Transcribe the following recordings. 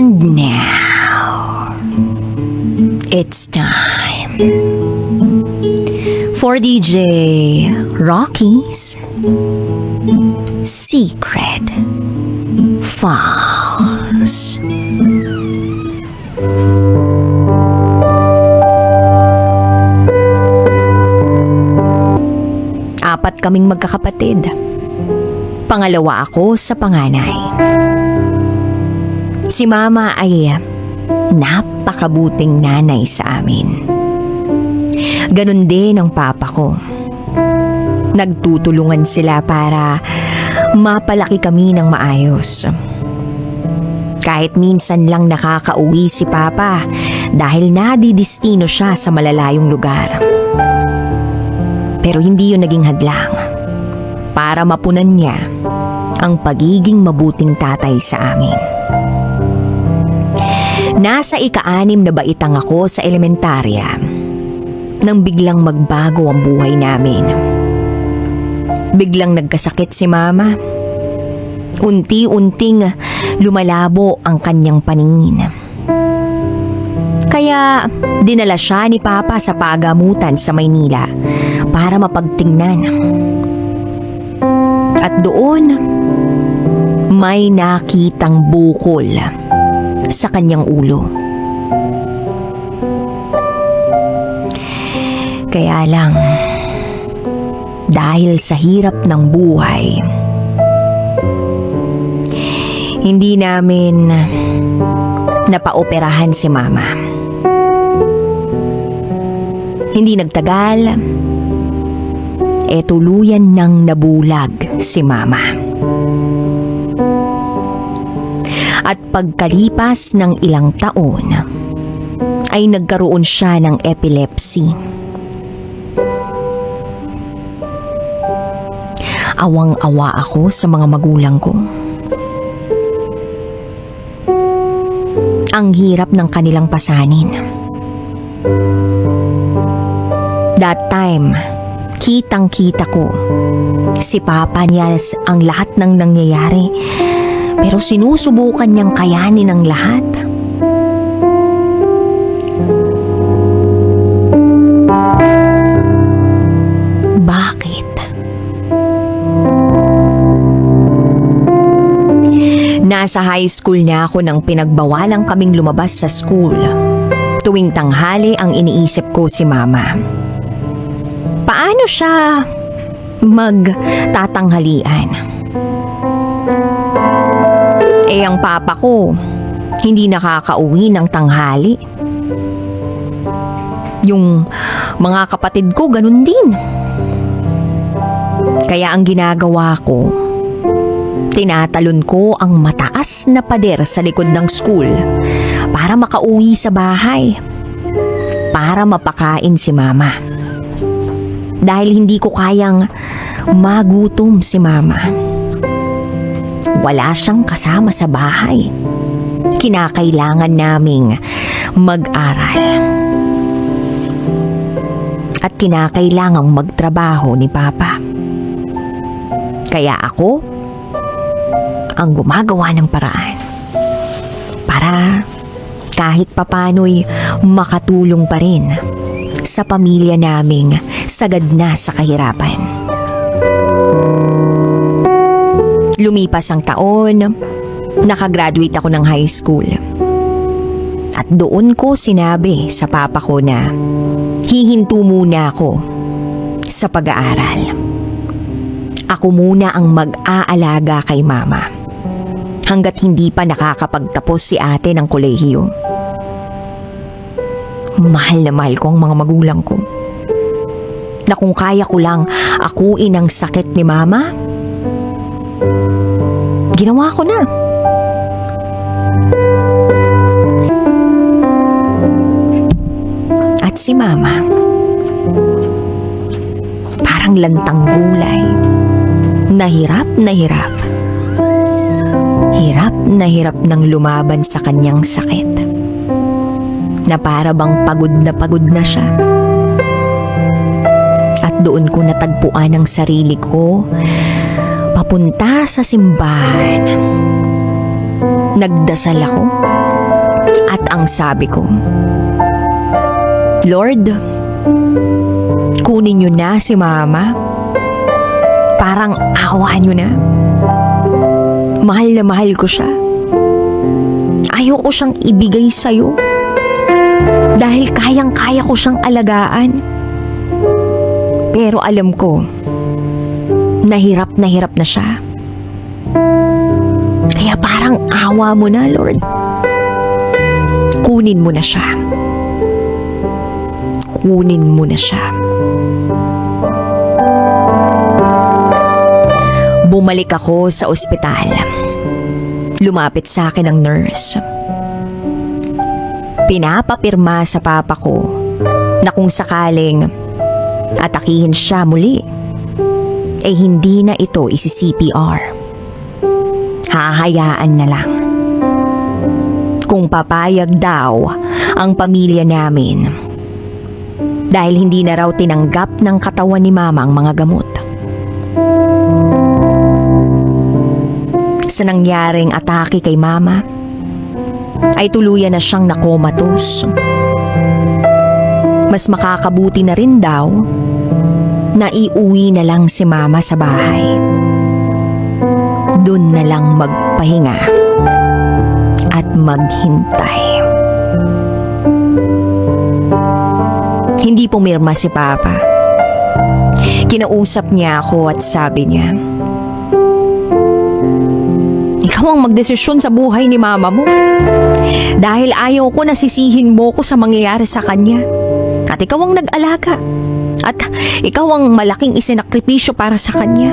And now, it's time for DJ Rocky's Secret Files. Apat kaming magkakapatid. Pangalawa ako sa panganay. Si Mama ay napakabuting nanay sa amin. Ganon din ang papa ko. Nagtutulungan sila para mapalaki kami ng maayos. Kahit minsan lang nakakauwi si Papa dahil nadidistino siya sa malalayong lugar. Pero hindi yun naging hadlang para mapunan niya ang pagiging mabuting tatay sa amin. Nasa ika-6 na baitang ako sa elementarya nang biglang magbago ang buhay namin. Biglang nagkasakit si Mama. Unti-unting lumalabo ang kanyang paningin. Kaya dinala siya ni Papa sa pagamutan sa Maynila para mapagtingnan. At doon, may nakitang bukol sa kanyang ulo. Kaya lang, dahil sa hirap ng buhay, hindi namin napaoperahan si Mama. Hindi nagtagal, tuluyan nang nabulag si Mama. At pagkalipas ng ilang taon, ay nagkaroon siya ng epilepsy. Awang-awa ako sa mga magulang ko. Ang hirap ng kanilang pasanin. That time, kitang-kita ko si Papa niya ang lahat ng nangyayari, pero sinusubukan niyang kayanin ang lahat. Bakit? Nasa high school na ako nang pinagbawalang kaming lumabas sa school. Tuwing tanghali ang iniisip ko si Mama. Paano siya magtatanghalian? Ang papa ko, hindi nakakauwi ng tanghali. Yung mga kapatid ko, ganun din. Kaya ang ginagawa ko, tinatalon ko ang mataas na pader sa likod ng school para makauwi sa bahay, para mapakain si Mama. Dahil hindi ko kayang magutom si Mama. Wala siyang kasama sa bahay. Kinakailangan naming mag-aral. At kinakailangang magtrabaho ni Papa. Kaya ako ang gumagawa ng paraan para kahit papano'y makatulong pa rin sa pamilya naming sagad na sa kahirapan. Lumipas ang taon, nakagraduate ako ng high school. At doon ko sinabi sa papa ko na hihinto muna ako sa pag-aaral. Ako muna ang mag-aalaga kay Mama hanggat hindi pa nakakapagtapos si ate ng kolehiyo. Mahal na mahal ko ang mga magulang ko. Na kung kaya ko lang akuin ang sakit ni Mama, ginawa ko na. At si Mama, parang lantang gulay, nahirap na hirap. Hirap na hirap ng lumaban sa kanyang sakit, na para bang pagod na siya. At doon ko natagpuan ang sarili ko papunta sa simbahan. Nagdasal ako At ang sabi ko, Lord, kunin niyo na si Mama. Parang awa niyo na. Mahal na mahal ko siya. Ayoko siyang ibigay sa'yo. Dahil kayang-kaya ko siyang alagaan. Pero alam ko, nahirap na siya. Kaya parang awa mo na, Lord. Kunin mo na siya. Kunin mo na siya. Bumalik ako sa ospital. Lumapit sa akin ang nurse. Pinapapirma sa papa ko na kung sakaling atakihin siya muli, eh hindi na ito isi-CPR. Hahayaan na lang. Kung papayag daw ang pamilya namin dahil hindi na raw tinanggap ng katawan ni Mama ang mga gamot. Sa nangyaring atake kay Mama, ay tuluyan na siyang nakomatos. Mas makakabuti na rin daw na iuwi na lang si Mama sa bahay. Doon na lang magpahinga at maghintay. Hindi pumirma si Papa. Kinausap niya ako at sabi niya, ikaw ang magdesisyon sa buhay ni Mama mo. Dahil ayaw ko na sisihin mo ko sa mangyayari sa kanya. At ikaw ang nag-alaga. At ikaw ang malaking isinakripisyo para sa kanya.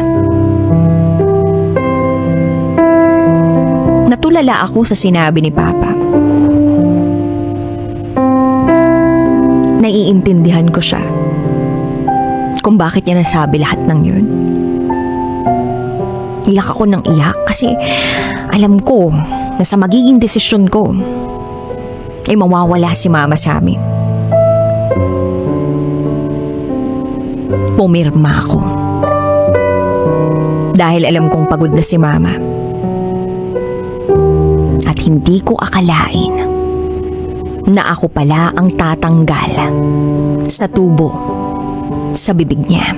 Natulala ako sa sinabi ni Papa. Naiintindihan ko siya kung bakit niya nasabi lahat ng yun. Iyak ako ng iyak kasi alam ko na sa magiging desisyon ko ay mawawala si Mama sa amin. Pumirma ako dahil alam kong pagod na si Mama at hindi ko akalain na ako pala ang tatanggal sa tubo sa bibig niya.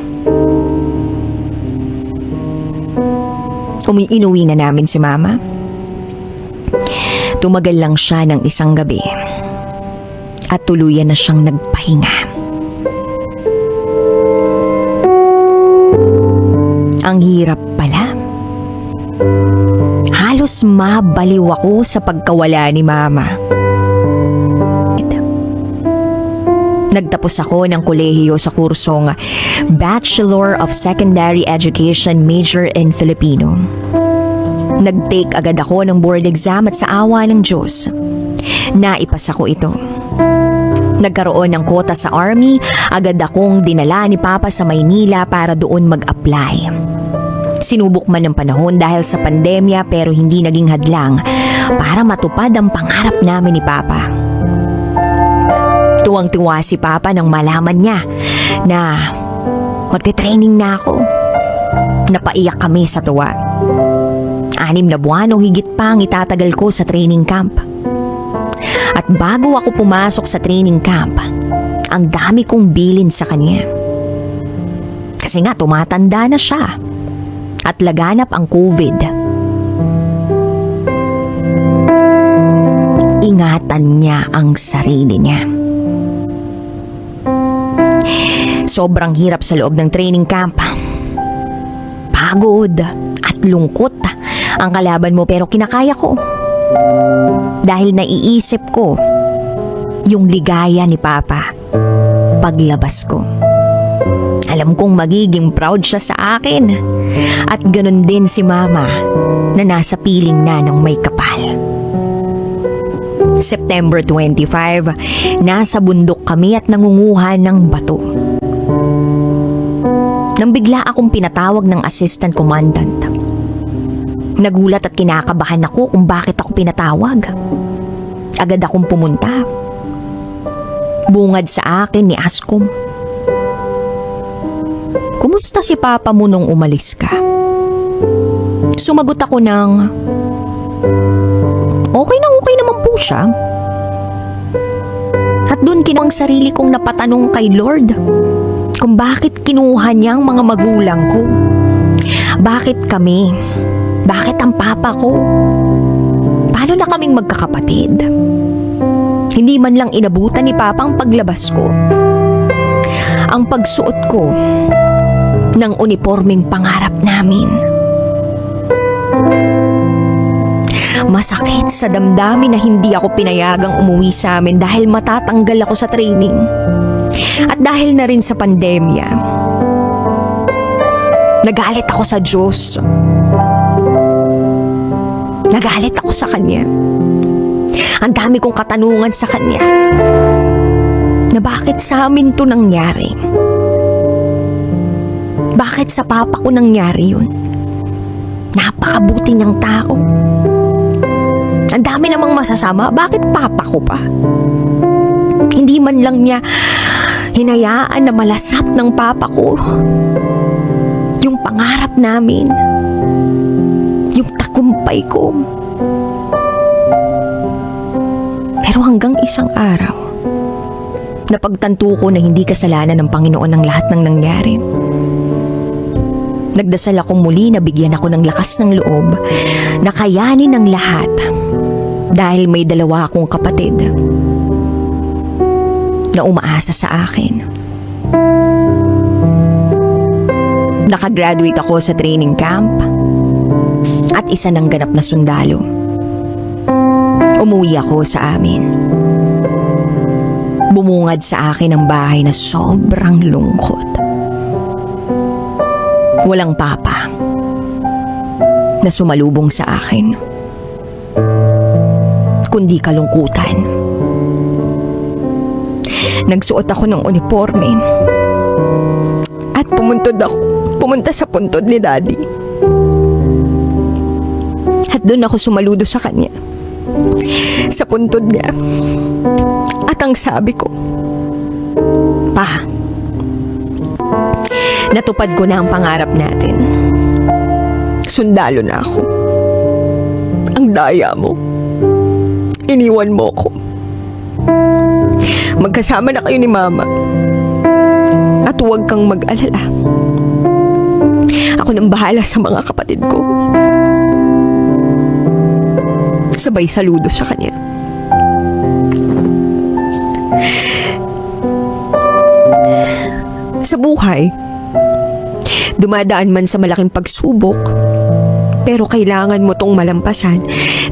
Inuwi na namin si Mama. Tumagal lang siya ng isang gabi at tuluyan na siyang nagpahinga. Ang hirap pala. Halos mabaliw ako sa pagkawala ni Mama. Nagtapos ako ng kolehiyo sa kursong Bachelor of Secondary Education Major in Filipino. Nag-take agad ako ng board exam at sa awa ng Diyos, naipasa ko ito. Nagkaroon ng quota sa Army, agad akong dinala ni Papa sa Maynila para doon mag-apply. Sinubok man ng panahon dahil sa pandemya pero hindi naging hadlang para matupad ang pangarap namin ni Papa. Tuwang-tuwa si Papa nang malaman niya na magte-training na ako. Napaiyak kami sa tuwa. 6 na buwan o higit pa ang itatagal ko sa training camp. At bago ako pumasok sa training camp, ang dami kong bilin sa kanya. Kasi nga tumatanda na siya at laganap ang COVID. Ingatan niya ang sarili niya. Sobrang hirap sa loob ng training camp. Pagod at lungkot ang kalaban mo pero kinakaya ko. Dahil naiisip ko yung ligaya ni Papa paglabas ko. Alam kong magiging proud siya sa akin. At ganun din si Mama na nasa piling na ng may kapal. September 25, nasa bundok kami at nangunguha ng bato. Nang bigla akong pinatawag ng assistant commandant. Nagulat at kinakabahan ako kung bakit ako pinatawag. Agad akong pumunta. Bungad sa akin ni Ascom. Kumusta si Papa mo nung umalis ka? Sumagot ako ng, okay na okay naman po siya. doon kinawang sarili kong napatanong kay Lord kung bakit kinuha niya ang mga magulang ko. Bakit kami? Bakit ang papa ko? Paano na kaming magkakapatid? Hindi man lang inabutan ni Papa ang paglabas ko. Ang pagsuot ko ng unipormeng pangarap namin. Masakit sa damdamin na hindi ako pinayagang umuwi sa amin dahil matatanggal ako sa training. At dahil na rin sa pandemya, nagalit ako sa Diyos. Nagalit ako sa Kanya. Ang dami kong katanungan sa Kanya na bakit sa amin to nangyari? Bakit sa papa ko nangyari yun? Napakabuti niyang tao. Ang dami namang masasama, bakit papa ko pa? Hindi man lang niya hinayaan na malasap ng papa ko yung pangarap namin, yung tagumpay ko. Pero hanggang isang araw, napagtanto ko na hindi kasalanan ng Panginoon ang lahat ng nangyari. Nagdasal ako muli na bigyan ako ng lakas ng loob na kayanin ang lahat dahil may dalawa akong kapatid na umaasa sa akin. Nakagraduate ako sa training camp at isa ng ganap na sundalo. Umuwi ako sa amin. Bumungad sa akin ang bahay na sobrang lungkot. Walang papa na sumalubong sa akin, kundi kalungkutan. Nagsuot ako ng uniforme at pumunta sa puntod ni Daddy. At doon ako sumaludo sa kanya, sa puntod niya. At ang sabi ko, Pa, natupad ko na ang pangarap natin. Sundalo na ako. Ang daya mo. Iniwan mo ko. Magkasama na kayo ni Mama. At huwag kang mag-alala. Ako nang bahala sa mga kapatid ko. Sabay saludo sa kanya. Sa buhay, dumadaan man sa malaking pagsubok, pero kailangan mo tong malampasan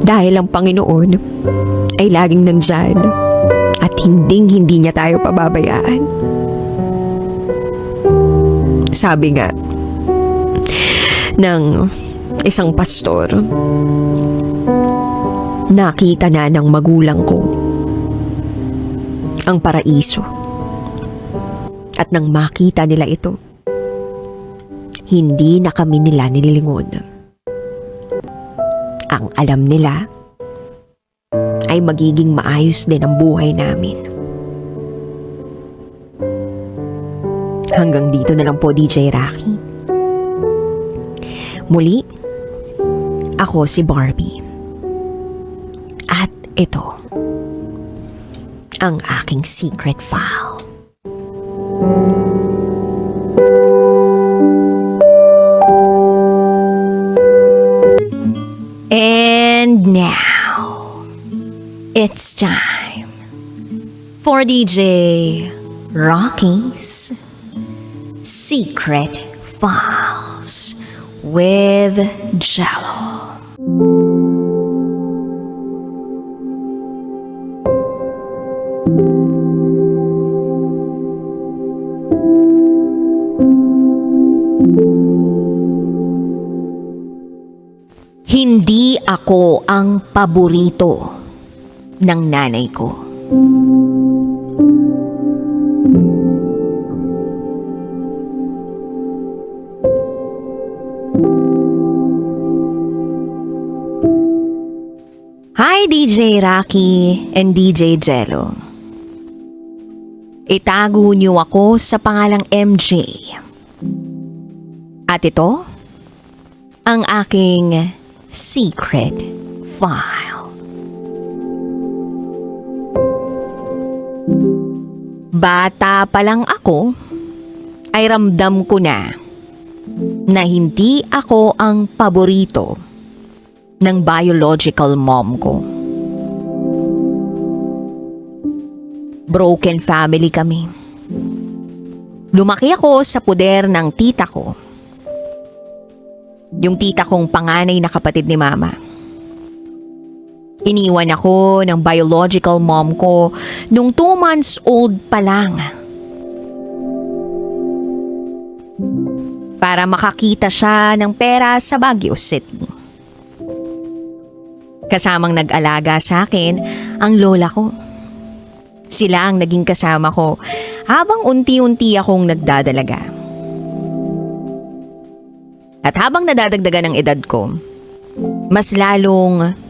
dahil ang Panginoon ay laging nandyan at hindi niya tayo pababayaan. Sabi nga ng isang pastor, nakita na ng magulang ko ang paraiso. At nang makita nila ito, hindi na kami nila nililingon. Ang alam nila ay magiging maayos din ang buhay namin. Hanggang dito na lang po, DJ Rocky. Muli, ako si Barbie. At ito, ang aking secret file. And now, it's time for DJ Rocky's Secret Files with Jello. Hindi ako ang paborito ng nanay ko. Hi DJ Rocky and DJ Jello. Itago niyo ako sa pangalang MJ. At ito, ang aking secret file. Bata pa lang ako, ay ramdam ko na hindi ako ang paborito ng biological mom ko. Broken family kami. Lumaki ako sa puder ng tita ko. Yung tita kong panganay na kapatid ni mama. Iniwan ako ng biological mom ko nung 2 months old pa lang. Para makakita siya ng pera sa Baguio City. Kasamang nag-alaga sa akin ang lola ko. Sila ang naging kasama ko habang unti-unti akong nagdadalaga. At habang nadadagdagan ang edad ko, mas lalong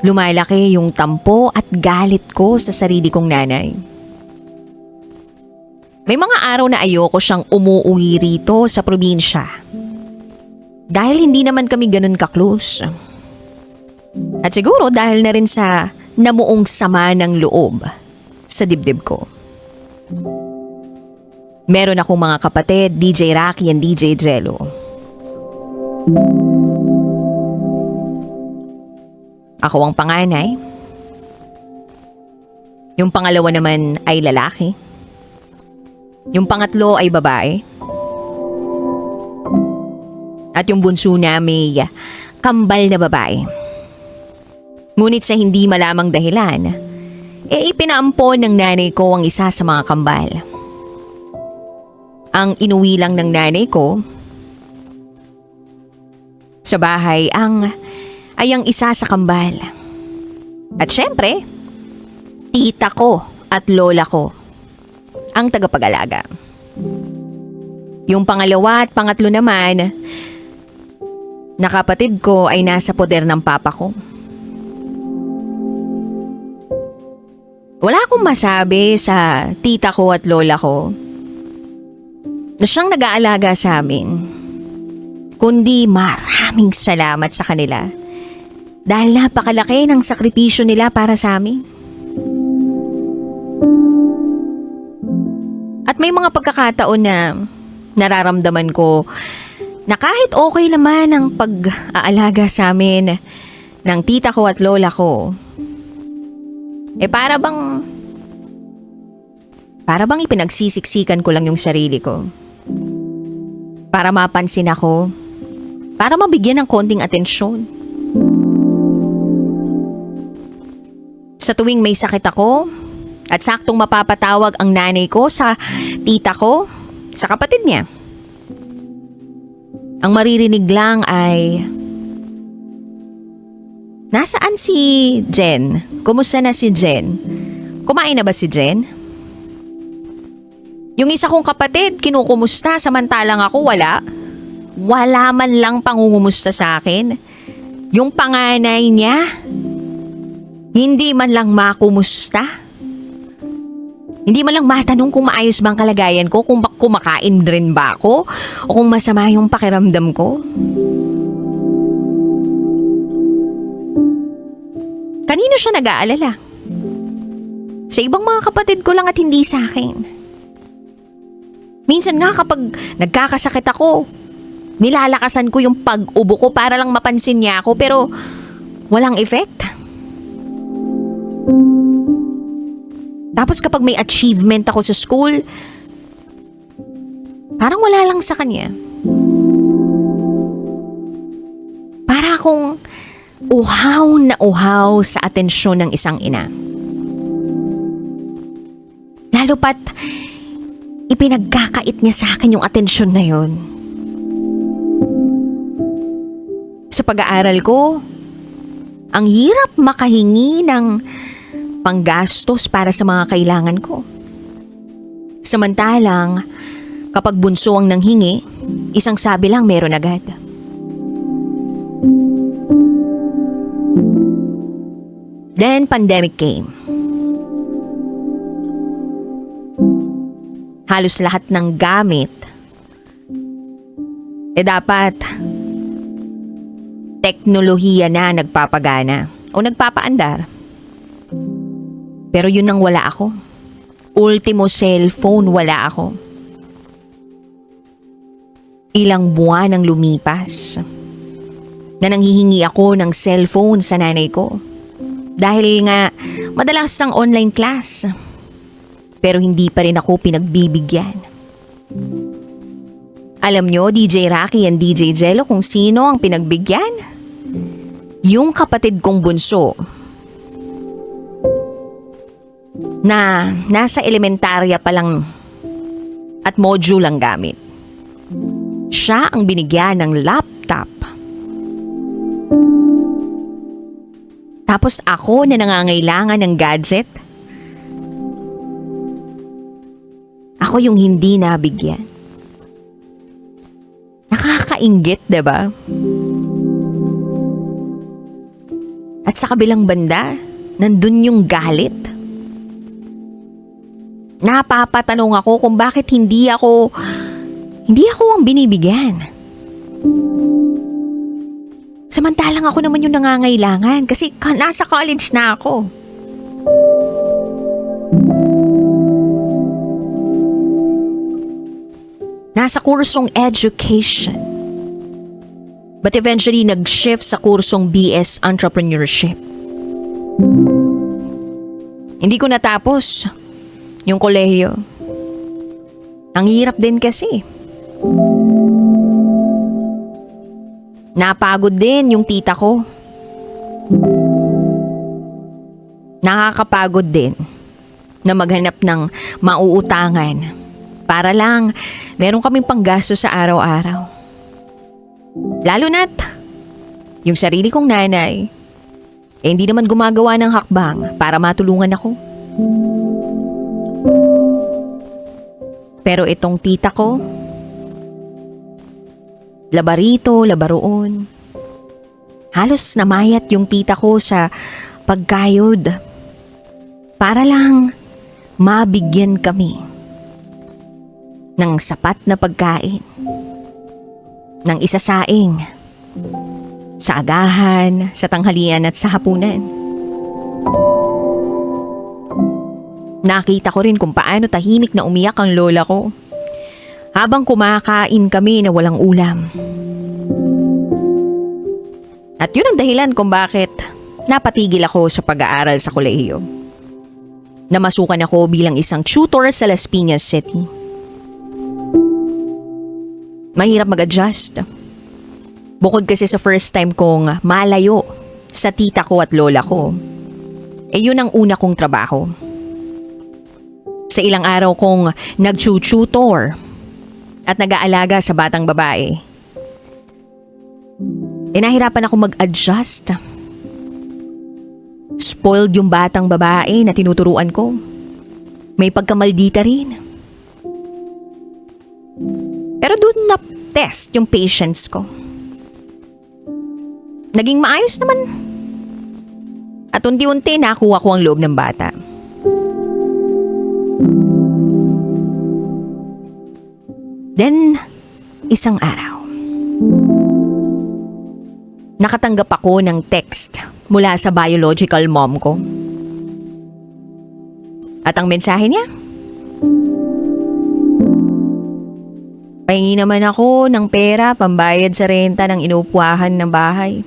lumalaki yung tampo at galit ko sa sarili kong nanay. May mga araw na ayoko siyang umuwi rito sa probinsya. Dahil hindi naman kami ganun ka-close. At siguro dahil na rin sa namuong sama ng loob sa dibdib ko. Meron akong mga kapatid, DJ Rocky and DJ Jello. Ako ang panganay. Yung pangalawa naman ay lalaki. Yung pangatlo ay babae. At yung bunso na may kambal na babae. Ngunit sa hindi malamang dahilan, ipinaampon ng nanay ko ang isa sa mga kambal. Ang inuwi lang ng nanay ko sa bahay ay ang isa sa kambal. At syempre, tita ko at lola ko ang tagapag-alaga. Yung pangalawa at pangatlo naman na kapatid ko ay nasa poder ng papa ko. Wala akong masabi sa tita ko at lola ko na siyang nag-aalaga sa amin, kundi maraming salamat sa kanila dahil napakalaki ng sakripisyo nila para sa amin. At may mga pagkakataon na nararamdaman ko na kahit okay naman ang pag-aalaga sa amin ng tita ko at lola ko, para bang ipinagsisiksikan ko lang yung sarili ko. Para mapansin ako, para mabigyan ng konting atensyon. Sa tuwing may sakit ako, at saktong mapapatawag ang nanay ko sa tita ko, sa kapatid niya, ang maririnig lang ay, "Nasaan si Jen? Kumusta na si Jen? Kumain na ba si Jen?" Yung isa kong kapatid, kinukumusta samantalang ako wala. Wala man lang pangungumusta sa akin. Yung panganay niya, hindi man lang makumusta. Hindi man lang matanong kung maayos bang kalagayan ko, kung kumakain rin ba ako, o kung masama yung pakiramdam ko. Kanino siya nag-aalala? Sa ibang mga kapatid ko lang at hindi sa akin. Minsan nga kapag nagkakasakit ako, nilalakasan ko yung pag-ubo ko para lang mapansin niya ako pero walang effect. Tapos kapag may achievement ako sa school, parang wala lang sa kanya. Para akong uhaw na uhaw sa atensyon ng isang ina. Lalo pat ipinagkakait niya sa akin yung atensyon na yun. Sa pag-aaral ko, ang hirap makahingi ng panggastos para sa mga kailangan ko. Samantalang, kapag bunso ang nanghingi, isang sabi lang meron agad. Then, pandemic came. Halos lahat ng gamit, dapat teknolohiya na nagpapagana o nagpapaandar. Pero yun ang wala ako. Ultimo cellphone, wala ako. Ilang buwan ang lumipas na nanghihingi ako ng cellphone sa nanay ko. Dahil nga madalas ang online class. Pero hindi pa rin ako pinagbibigyan. Alam nyo, DJ Rocky and DJ Jello, kung sino ang pinagbigyan? Yung kapatid kong bunso na nasa elementarya pa lang at module ang gamit. Siya ang binigyan ng laptop. Tapos ako na nangangailangan ng gadget. Ako yung hindi nabigyan. Nakakainggit, diba? At sa kabilang banda, nandun yung galit. Napapatanong ako kung bakit hindi ako ang binibigyan. Samantalang ako naman yung nangangailangan kasi nasa college na ako. Nasa kursong education. But eventually nag-shift sa kursong BS Entrepreneurship. Hindi ko natapos yung kolehiyo. Ang hirap din kasi. Napagod din yung tita ko. Nakakapagod din na maghanap ng mauutangan para lang meron kaming panggasto sa araw-araw. Lalo na't yung sarili kong nanay hindi naman gumagawa ng hakbang para matulungan ako. Pero itong tita ko, labarito, labaroon. Halos namayat yung tita ko sa pagkayod para lang mabigyan kami ng sapat na pagkain, ng isasaing, sa agahan, sa tanghalian at sa hapunan. Nakita ko rin kung paano tahimik na umiyak ang lola ko habang kumakain kami na walang ulam. At yun ang dahilan kung bakit napatigil ako sa pag-aaral sa kolehiyo. Namasukan ako bilang isang tutor sa Las Piñas City. Mahirap mag-adjust. Bukod kasi sa first time kong malayo sa tita ko at lola ko, yun ang una kong trabaho. Sa ilang araw kong nag-tutor at nag-aalaga sa batang babae, nahirapan ako mag-adjust. Spoiled yung batang babae na tinuturuan ko. May pagkamaldita rin. Pero doon na-test yung patience ko. Naging maayos naman. At unti-unti nakuha ko ang loob ng bata. Then, isang araw, nakatanggap ako ng text mula sa biological mom ko. At ang mensahe niya, pahingi naman ako ng pera pambayad sa renta ng inuupahan ng bahay.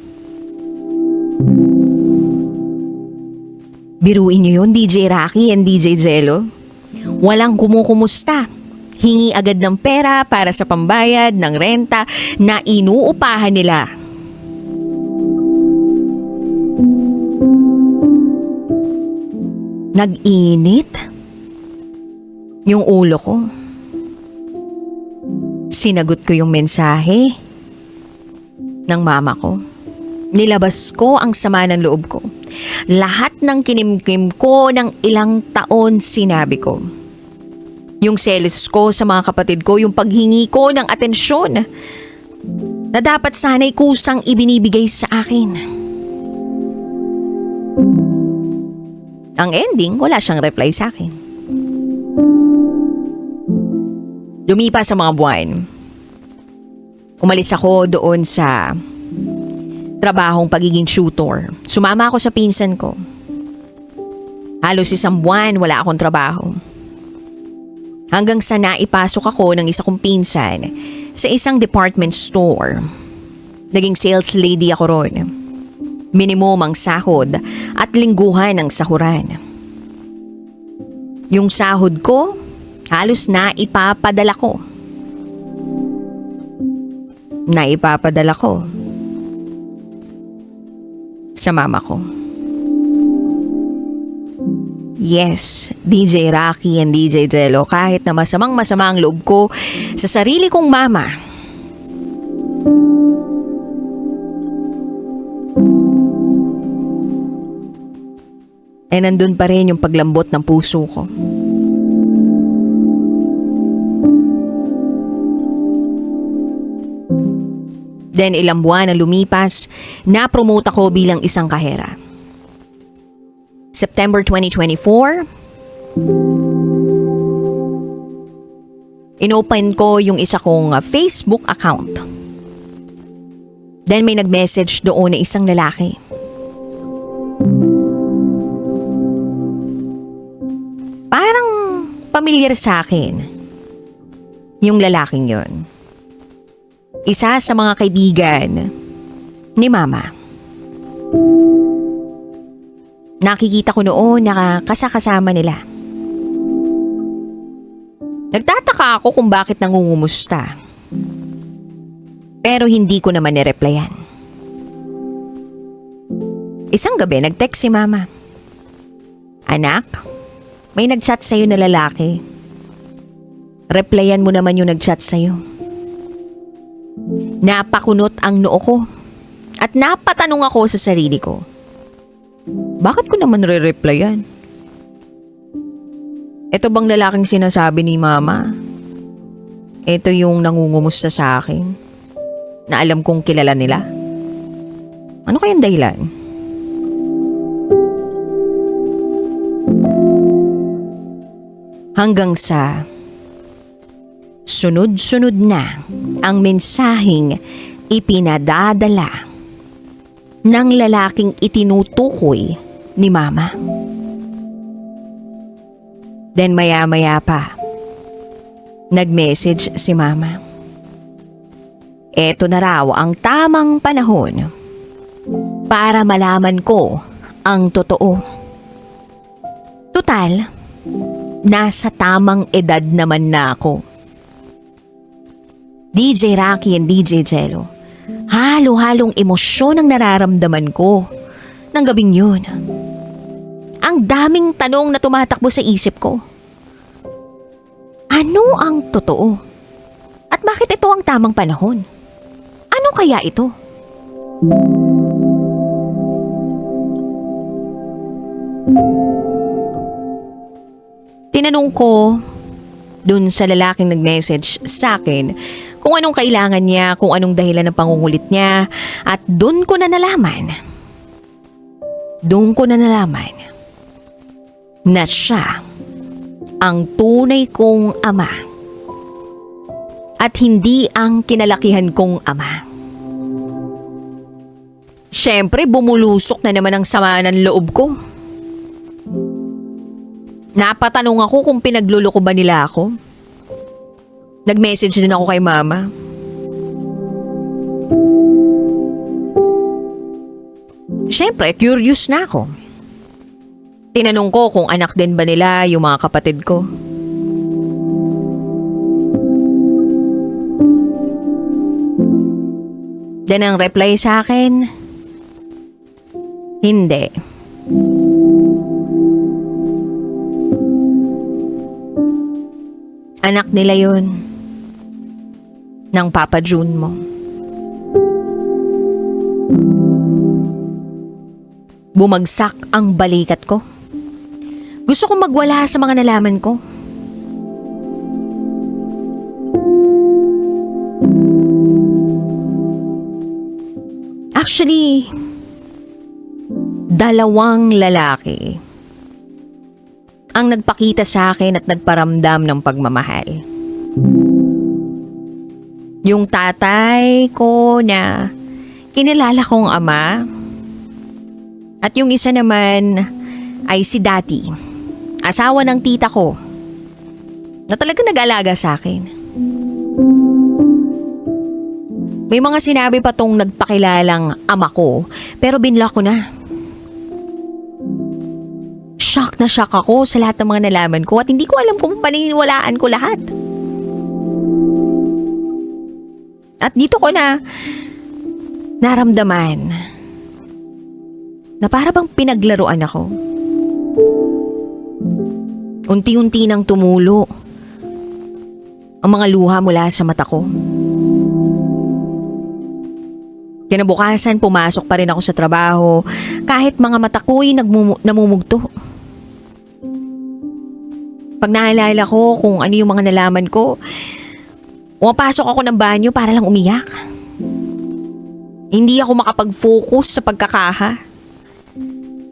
Biruin niyo yun, DJ Rocky and DJ Jello. Walang kumukumusta. Hingi agad ng pera para sa pambayad ng renta na inuupahan nila. Nag-init yung ulo ko. Sinagot ko yung mensahe ng mama ko. Nilabas ko ang sama ng loob ko. Lahat ng kinimkim ko ng ilang taon sinabi ko. Yung selos ko sa mga kapatid ko, yung paghingi ko ng atensyon na dapat sana'y kusang ibinibigay sa akin. Ang ending, wala siyang reply sa akin. Lumipas sa mga buwan. Umalis ako doon sa trabahong pagiging tutor. Sumama ako sa pinsan ko. Halos isang buwan wala akong trabaho. Hanggang sa naipasok ako ng isa kong pinsan sa isang department store. Naging sales lady ako ron. Minimum ang sahod at lingguhan ang sahuran. Yung sahod ko, halos naipapadala ko. Naipapadala ko sa mama ko. Yes, DJ Rocky and DJ Jello, kahit na masama ang loob ko sa sarili kong mama. Nandun pa rin yung paglambot ng puso ko. Then ilang buwan na lumipas, na-promote ako bilang isang kahera. September 2024, inopen ko yung isa kong Facebook account. Then may nag-message doon na isang lalaki. Parang pamilyar sa akin yung lalaking yon. Isa sa mga kaibigan ni Mama. Nakikita ko noon na kasama nila. Nagtataka ako kung bakit nangungumusta. Pero hindi ko naman nireplyan. Isang gabi nag-text si Mama. Anak, may nag-chat sa'yo na lalaki. Replyan mo naman yung nag-chat sa'yo. Napakunot ang noo ko at napatanong ako sa sarili ko. Bakit ko naman re-replyan? Ito bang lalaking sinasabi ni Mama? Ito yung nangungumusta sa akin na alam kong kilala nila? Ano kayang dahilan? Hanggang sa sunod-sunod na ang mensaheng ipinadadala ng lalaking itinutukoy ni Mama. Then maya-maya pa, nag-message si Mama. Eto na raw ang tamang panahon para malaman ko ang totoo. Tutal, nasa tamang edad naman na ako. DJ Rocky and DJ Jello, halo-halong emosyon ang nararamdaman ko ng gabing yun. Ang daming tanong na tumatakbo sa isip ko. Ano ang totoo? At bakit ito ang tamang panahon? Ano kaya ito? Tinanong ko dun sa lalaking nag-message sa akin kung anong kailangan niya, kung anong dahilan ng pangungulit niya, at dun ko na nalaman na siya ang tunay kong ama at hindi ang kinalakihan kong ama. Siyempre, bumulusok na naman ang sama ng loob ko. Napatanong ako kung pinagluloko ba nila ako. Nag-message din ako kay Mama. Siyempre, curious na ako. Tinanong ko kung anak din ba nila yung mga kapatid ko. Then ang reply sa akin, hindi. Anak nila yun ng Papa June mo. Bumagsak ang balikat ko. Gusto kong magwala sa mga nalaman ko. Actually, dalawang lalaki ang nagpakita sa akin at nagparamdam ng pagmamahal. Yung tatay ko na kinilala kong ama, at yung isa naman ay si Dati, asawa ng tita ko, na talagang nag-alaga sa akin. May mga sinabi pa tong nagpakilalang ama ko, pero binlock ko na. Shock na shock ako sa lahat ng mga nalaman ko at hindi ko alam kung paniniwalaan ko lahat. At dito ko na naramdaman na para bang pinaglaruan ako. Unti-unti nang tumulo ang mga luha mula sa mata ko. Kinabukasan, pumasok pa rin ako sa trabaho kahit mga mata ko'y namumugto. Pag naalala ko kung ano yung mga nalaman ko, pumapasok ako ng banyo para lang umiyak. Hindi ako makapag-focus sa pagkakaha.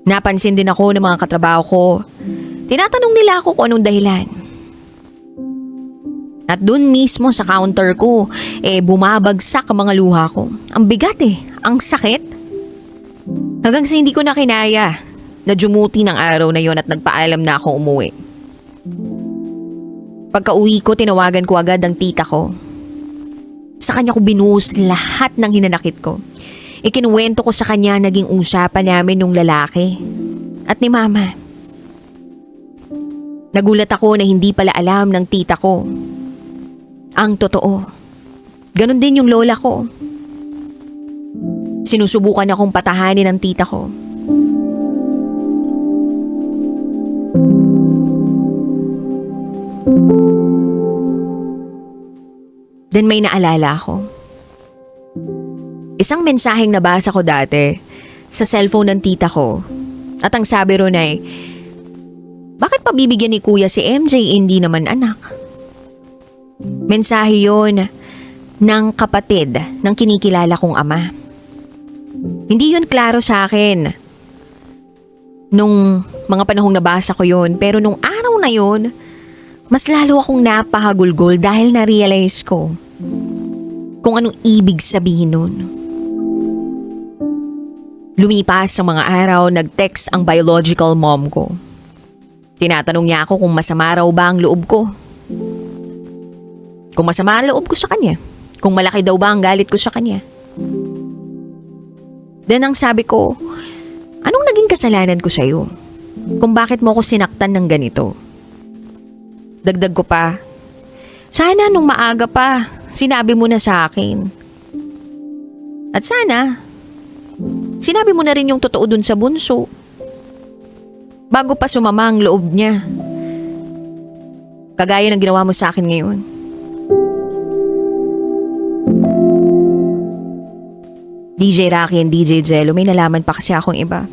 Napansin din ako ng mga katrabaho ko. Tinatanong nila ako kung anong dahilan. At dun mismo sa counter ko, bumabagsak ang mga luha ko. Ang bigat ang sakit. Hanggang sa hindi ko na kinaya na dumuti ng araw na yon at nagpaalam na ako umuwi. Pagka-uwi ko, tinawagan ko agad ang tita ko. Sa kanya ko binuhos lahat ng hinanakit ko. Ikinuwento ko sa kanya naging usapan namin nung lalaki at ni mama. Nagulat ako na hindi pala alam ng tita ko ang totoo. Ganon din yung lola ko. Sinusubukan akong patahanin ng tita ko. Then may naalala ako. Isang mensaheng nabasa ko dati sa cellphone ng tita ko. At ang sabi ron ay, bakit pabibigyan ni kuya si MJ hindi naman anak? Mensahe yon ng kapatid ng kinikilala kong ama. Hindi yun klaro sa akin nung mga panahong nabasa ko yun, pero nung araw na yun, mas lalo akong napahagulgol dahil na-realize ko kung anong ibig sabihin nun. Lumipas ang mga araw, nag-text ang biological mom ko. Tinatanong niya ako kung masama raw ba ang loob ko. Kung masama ang loob ko sa kanya. Kung malaki daw ba ang galit ko sa kanya. Then ang sabi ko, anong naging kasalanan ko sa'yo? Kung bakit mo ako sinaktan ng ganito? Dagdag ko pa, sana nung maaga pa, sinabi mo na sa akin. At sana, sinabi mo na rin yung totoo dun sa bunso. Bago pa sumama ang loob niya. Kagaya ng ginawa mo sa akin ngayon. DJ Rocky and DJ Jello, may nalaman pa kasi akong iba.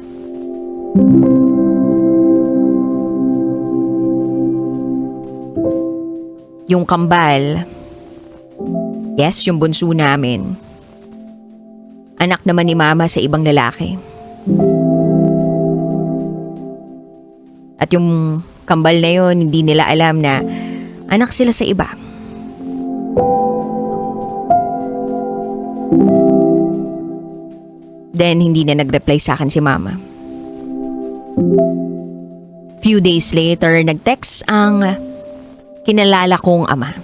Yung kambal, yes, yung bunso namin. Anak naman ni mama sa ibang lalaki. At yung kambal na yon, hindi nila alam na anak sila sa iba. Then, hindi na nag-reply sa akin si mama. Few days later, nag-text ang kinalala kong ama.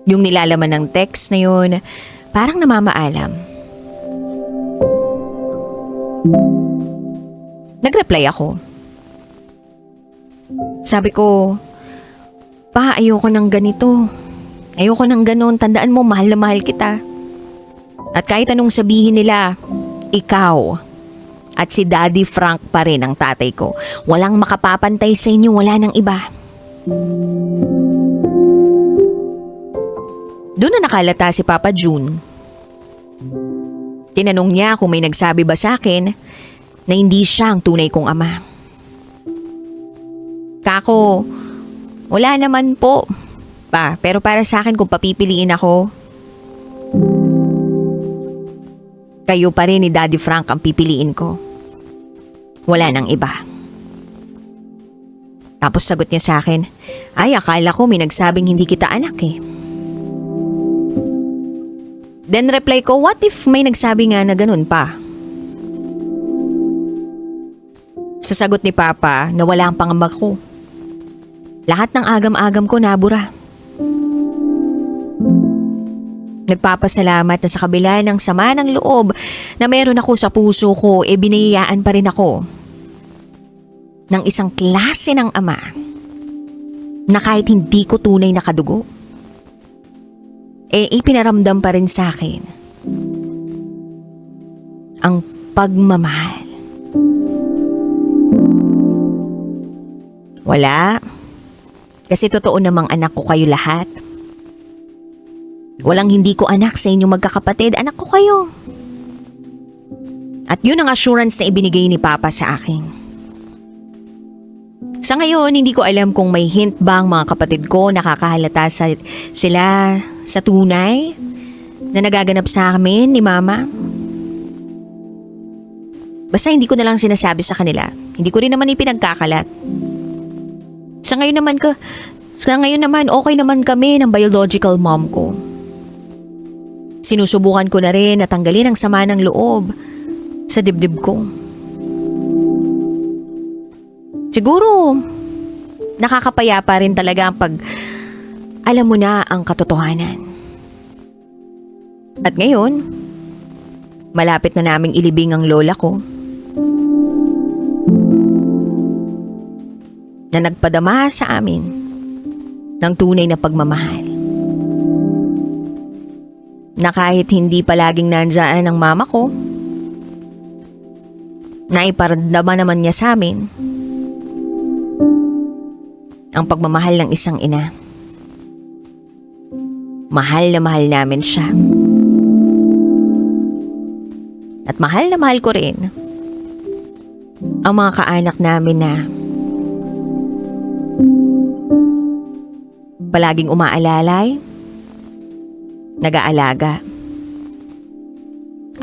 Yung nilalaman ng text na yun, parang namamaalam. Nag-reply ako. Sabi ko, pa, ayoko ng ganito. Ayoko ng ganon. Tandaan mo, mahal na mahal kita. At kahit anong sabihin nila, ikaw at si Daddy Frank pa rin ang tatay ko. Walang makapapantay sa inyo, wala nang iba. Doon na nakalata si Papa June. Tinanong niya kung may nagsabi ba sa akin na hindi siya ang tunay kong ama. Kako, wala naman po. Pa, pero para sa akin kung papipiliin ako, kayo pa rin ni Daddy Frank ang pipiliin ko. Wala nang iba. Tapos sagot niya sa akin, ay akala ko may nagsabing hindi kita anak eh. Then reply ko, what if may nagsabi nga na ganun pa? Sa sagot ni Papa na wala ang pangamba ko. Lahat ng agam-agam ko nabura. Nagpapasalamat na sa kabila ng sama ng loob na meron ako sa puso ko, biniyayaan pa rin ako ng isang klase ng ama na kahit hindi ko tunay na kadugo, ipinaramdam pa rin sa akin ang pagmamahal. Wala. Kasi totoo namang anak ko kayo lahat. Walang hindi ko anak sa inyong magkakapatid. Anak ko kayo. At yun ang assurance na ibinigay ni Papa sa akin. Sa ngayon, hindi ko alam kung may hint ba ang mga kapatid ko nakakahalata sila sa tunay na nagaganap sa amin ni Mama. Basta hindi ko na lang sinasabi sa kanila. Hindi ko rin naman ipinagkakalat. Sa ngayon naman, okay naman kami ng biological mom ko. Sinusubukan ko na rin na tanggalin ang sama ng loob sa dibdib ko. Siguro, nakakapayapa rin talaga pag alam mo na ang katotohanan. At ngayon, malapit na naming ilibing ang lola ko na nagpadama sa amin ng tunay na pagmamahal. Na kahit hindi palaging nandyan ang mama ko, naiparamdama naman niya sa amin ang pagmamahal ng isang ina. Mahal na mahal namin siya. At mahal na mahal ko rin ang mga kaanak namin na palaging umaalalay, nag-aalaga,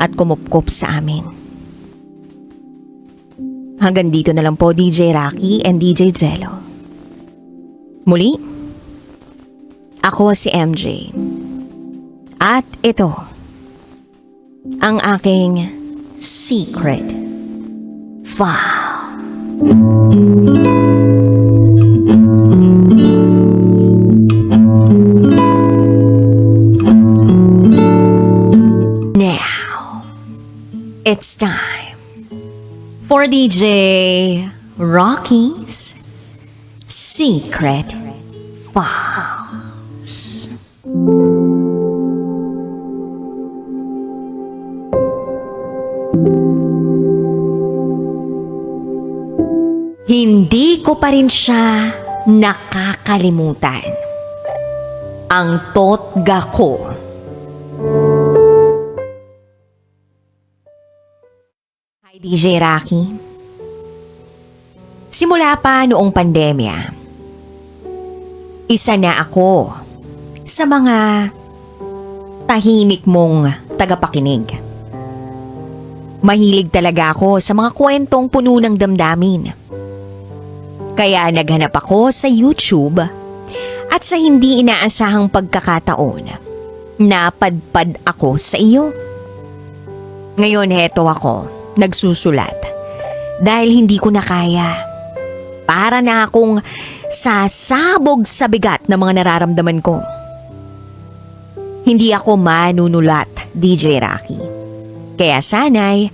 at kumupkop sa amin. Hanggang dito na lang po, DJ Rocky and DJ Jello. Muli, ako si MJ. At ito, ang aking secret file. It's time for DJ Rocky's Secret Files. Hindi ko pa rin siya nakakalimutan. Ang totga ko. Hi DJ Rocky. Simula pa noong pandemya, isa na ako sa mga tahimik mong tagapakinig. Mahilig talaga ako sa mga kwentong puno ng damdamin. Kaya naghanap ako sa YouTube at sa hindi inaasahang pagkakataon, napadpad ako sa iyo. Ngayon heto ako, nagsusulat dahil hindi ko na kaya. Para na akong sasabog sa bigat ng mga nararamdaman ko. Hindi ako manunulat, DJ Rocky. Kaya sana'y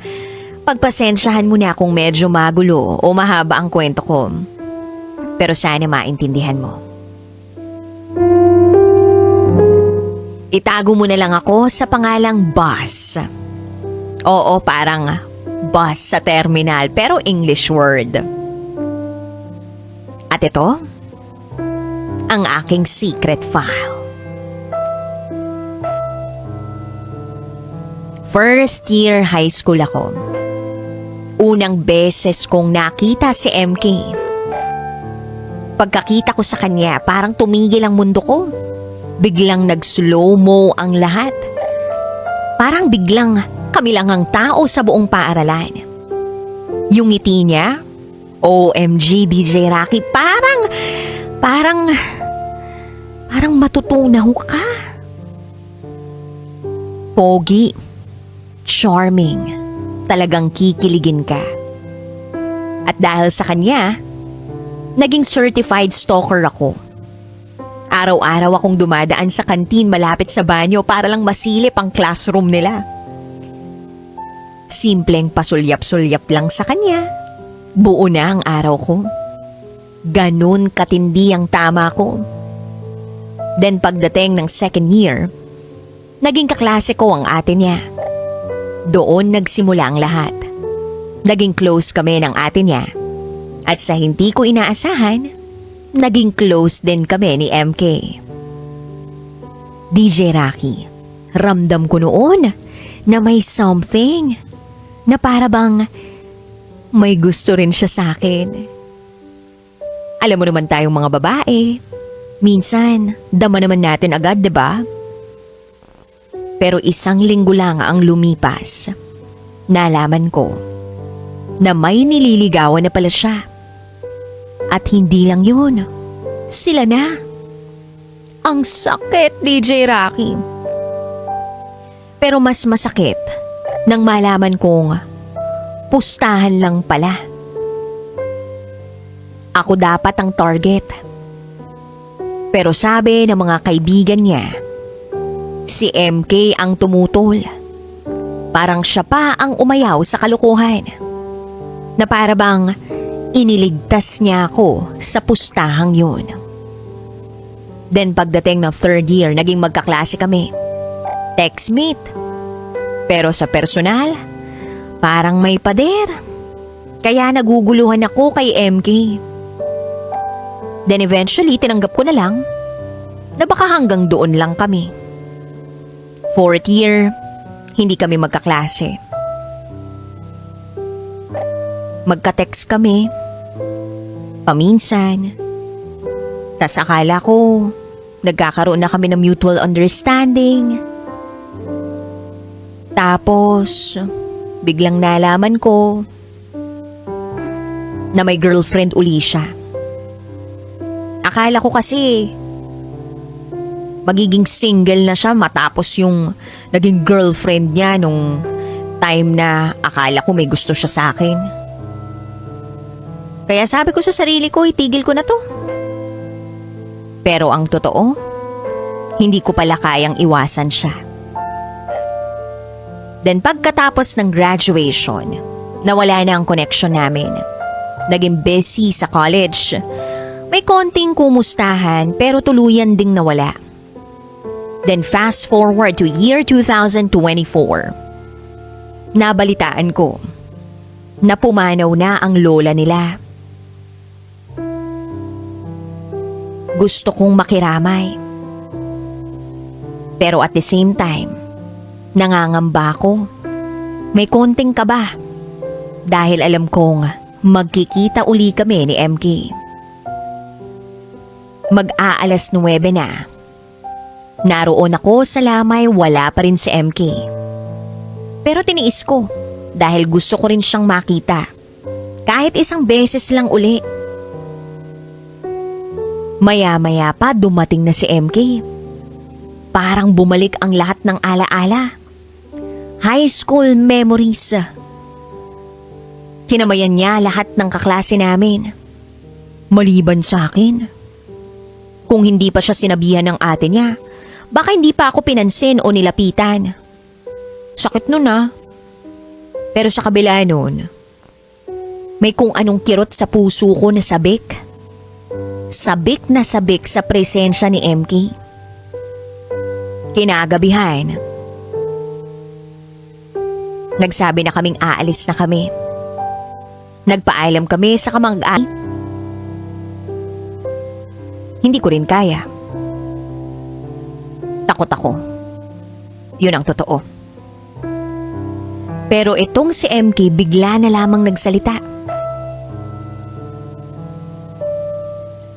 pagpasensyahan mo na kung medyo magulo o mahaba ang kwento ko. Pero sana maintindihan mo. Itago mo na lang ako sa pangalang Boss. Oo, parang bus sa terminal pero English word. At ito, ang aking secret file. First year high school ako. Unang beses kong nakita si MK. Pagkakita ko sa kanya, parang tumigil ang mundo ko. Biglang nag-slow-mo ang lahat. Parang biglang kami lang ang tao sa buong paaralan. Yung ngiti niya, OMG DJ Rocky, parang matutunaw ka. Pogi, charming, talagang kikiligin ka. At dahil sa kanya, naging certified stalker ako. Araw-araw akong dumadaan sa kantin malapit sa banyo para lang masilip ang classroom nila. Simpleng pasulyap-sulyap lang sa kanya. Buo na ang araw ko. Ganun katindi ang tama ko. Then pagdating ng second year, naging kaklase ko ang ate niya. Doon nagsimula ang lahat. Naging close kami ng ate niya. At sa hindi ko inaasahan, naging close din kami ni MK. DJ Rocky, ramdam ko noon na may something na para bang may gusto rin siya sa akin. Alam mo naman tayong mga babae, minsan dama naman natin agad, 'di ba? Pero isang linggo lang ang lumipas. Nalaman ko na may nililigawan na pala siya. At hindi lang yun, sila na. Ang sakit, DJ Rocky. Pero mas masakit nang malaman kong pustahan lang pala. Ako dapat ang target. Pero sabi ng mga kaibigan niya, si MK ang tumutol. Parang siya pa ang umayaw sa kalokohan. Na para bang iniligtas niya ako sa pustahang yun. Then pagdating ng third year, naging magkaklase kami. Textmate. Pero sa personal, parang may pader. Kaya naguguluhan ako kay MK. Then eventually, tinanggap ko na lang na baka hanggang doon lang kami. Fourth year, hindi kami magkaklase. Magka-text kami, paminsan. Tas akala ko, nagkakaroon na kami ng mutual understanding. Tapos, biglang nalaman ko na may girlfriend uli siya. Akala ko kasi magiging single na siya matapos yung naging girlfriend niya nung time na akala ko may gusto siya sa akin. Kaya sabi ko sa sarili ko, itigil ko na to. Pero ang totoo, hindi ko pala kayang iwasan siya. Then pagkatapos ng graduation, nawala na ang connection namin. Naging busy sa college. May konting kumustahan pero tuluyan ding nawala. Then fast forward to year 2024. Nabalitaan ko na pumanaw na ang lola nila. Gusto kong makiramay. Pero at the same time, nangangamba ako. May konting kaba. Dahil alam kong magkikita uli kami ni MK. Mag-aalas 9 na. Naroon ako sa lamay, wala pa rin si MK. Pero tiniis ko dahil gusto ko rin siyang makita. Kahit isang beses lang uli. Maya-maya pa dumating na si MK. Parang bumalik ang lahat ng alaala. High school memories. Kinamayan niya lahat ng kaklase namin. Maliban sa akin. Kung hindi pa siya sinabihan ng ate niya, baka hindi pa ako pinansin o nilapitan. Sakit nun ah. Pero sa kabila nun, may kung anong kirot sa puso ko na sabik. Sabik na sabik sa presensya ni MK. Kinagabihan, nagsabi na kaming aalis na kami. Nagpaalam kami sa kamag-anak. Hindi ko rin kaya. Takot ako. Yun ang totoo. Pero itong si MK bigla na lamang nagsalita.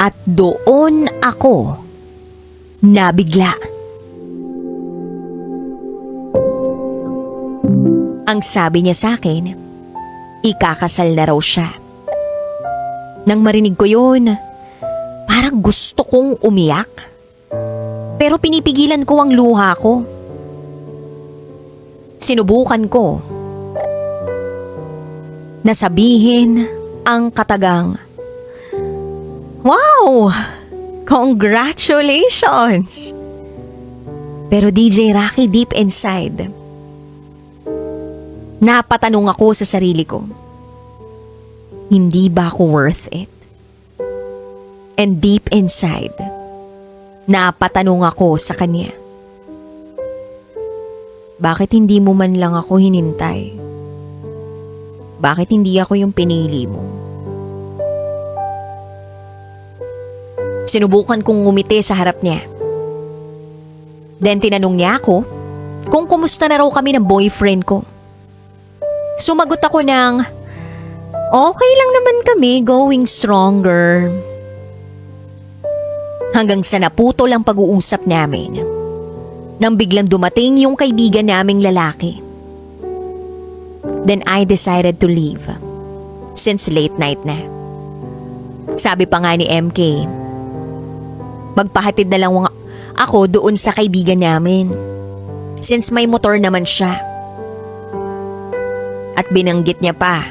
At doon ako nabigla. Ang sabi niya sa akin, ikakasal na raw siya. Nang marinig ko yun, parang gusto kong umiyak. Pero pinipigilan ko ang luha ko. Sinubukan ko na sabihin ang katagang, "Wow! Congratulations!" Pero DJ Rocky, deep inside, napatanong ako sa sarili ko, hindi ba ako worth it? And deep inside, napatanong ako sa kanya, bakit hindi mo man lang ako hinintay? Bakit hindi ako yung pinili mo? Sinubukan kong ngumiti sa harap niya. Then tinanong niya ako kung kumusta na raw kami ng boyfriend ko. Sumagot ako ng, okay lang naman kami, going stronger. Hanggang sa naputol ang pag-uusap namin, nang biglang dumating yung kaibigan naming lalaki. Then I decided to leave, since late night na. Sabi pa nga ni MK, magpahatid na lang ako doon sa kaibigan namin, since may motor naman siya. At binanggit niya pa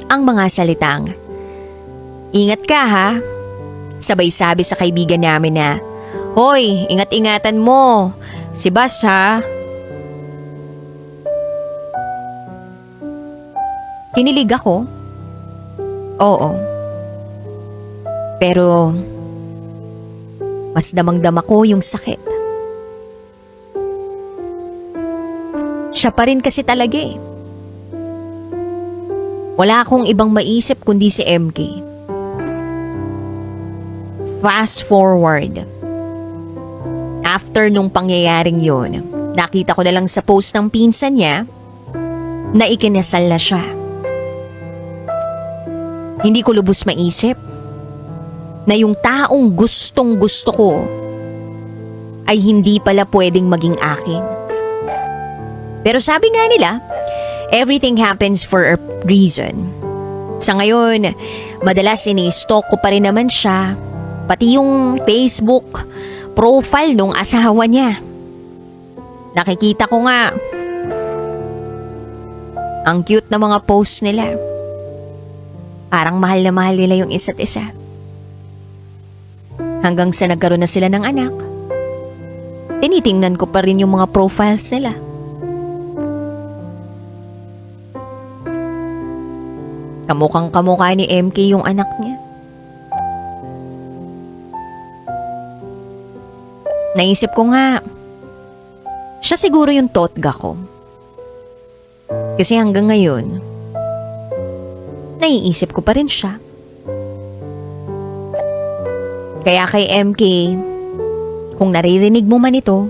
ang mga salitang, ingat ka ha. Sabay sabi sa kaibigan namin na, hoy, ingat-ingatan mo, si Bas ha. Kinilig ako. Oo. Pero mas damang-dama ko yung sakit. Siya pa rin kasi talaga eh. Wala akong ibang maisip kundi si MK. Fast forward. After nung pangyayaring yun, nakita ko na lang sa post ng pinsan niya na ikinasal na siya. Hindi ko lubos maisip na yung taong gustong gusto ko ay hindi pala pwedeng maging akin. Pero sabi nga nila, everything happens for a reason. Sa ngayon, madalas ini-stalk ko pa rin naman siya, pati yung Facebook profile nung asawa niya. Nakikita ko nga, ang cute na mga posts nila. Parang mahal na mahal nila yung isa't isa. Hanggang sa nagkaroon na sila ng anak, tinitingnan ko pa rin yung mga profiles nila. Kamukhang kamukha ni MK yung anak niya. Naisip ko nga, siya siguro yung totga ko. Kasi hanggang ngayon, naiisip ko pa rin siya. Kaya kay MK, kung naririnig mo man ito,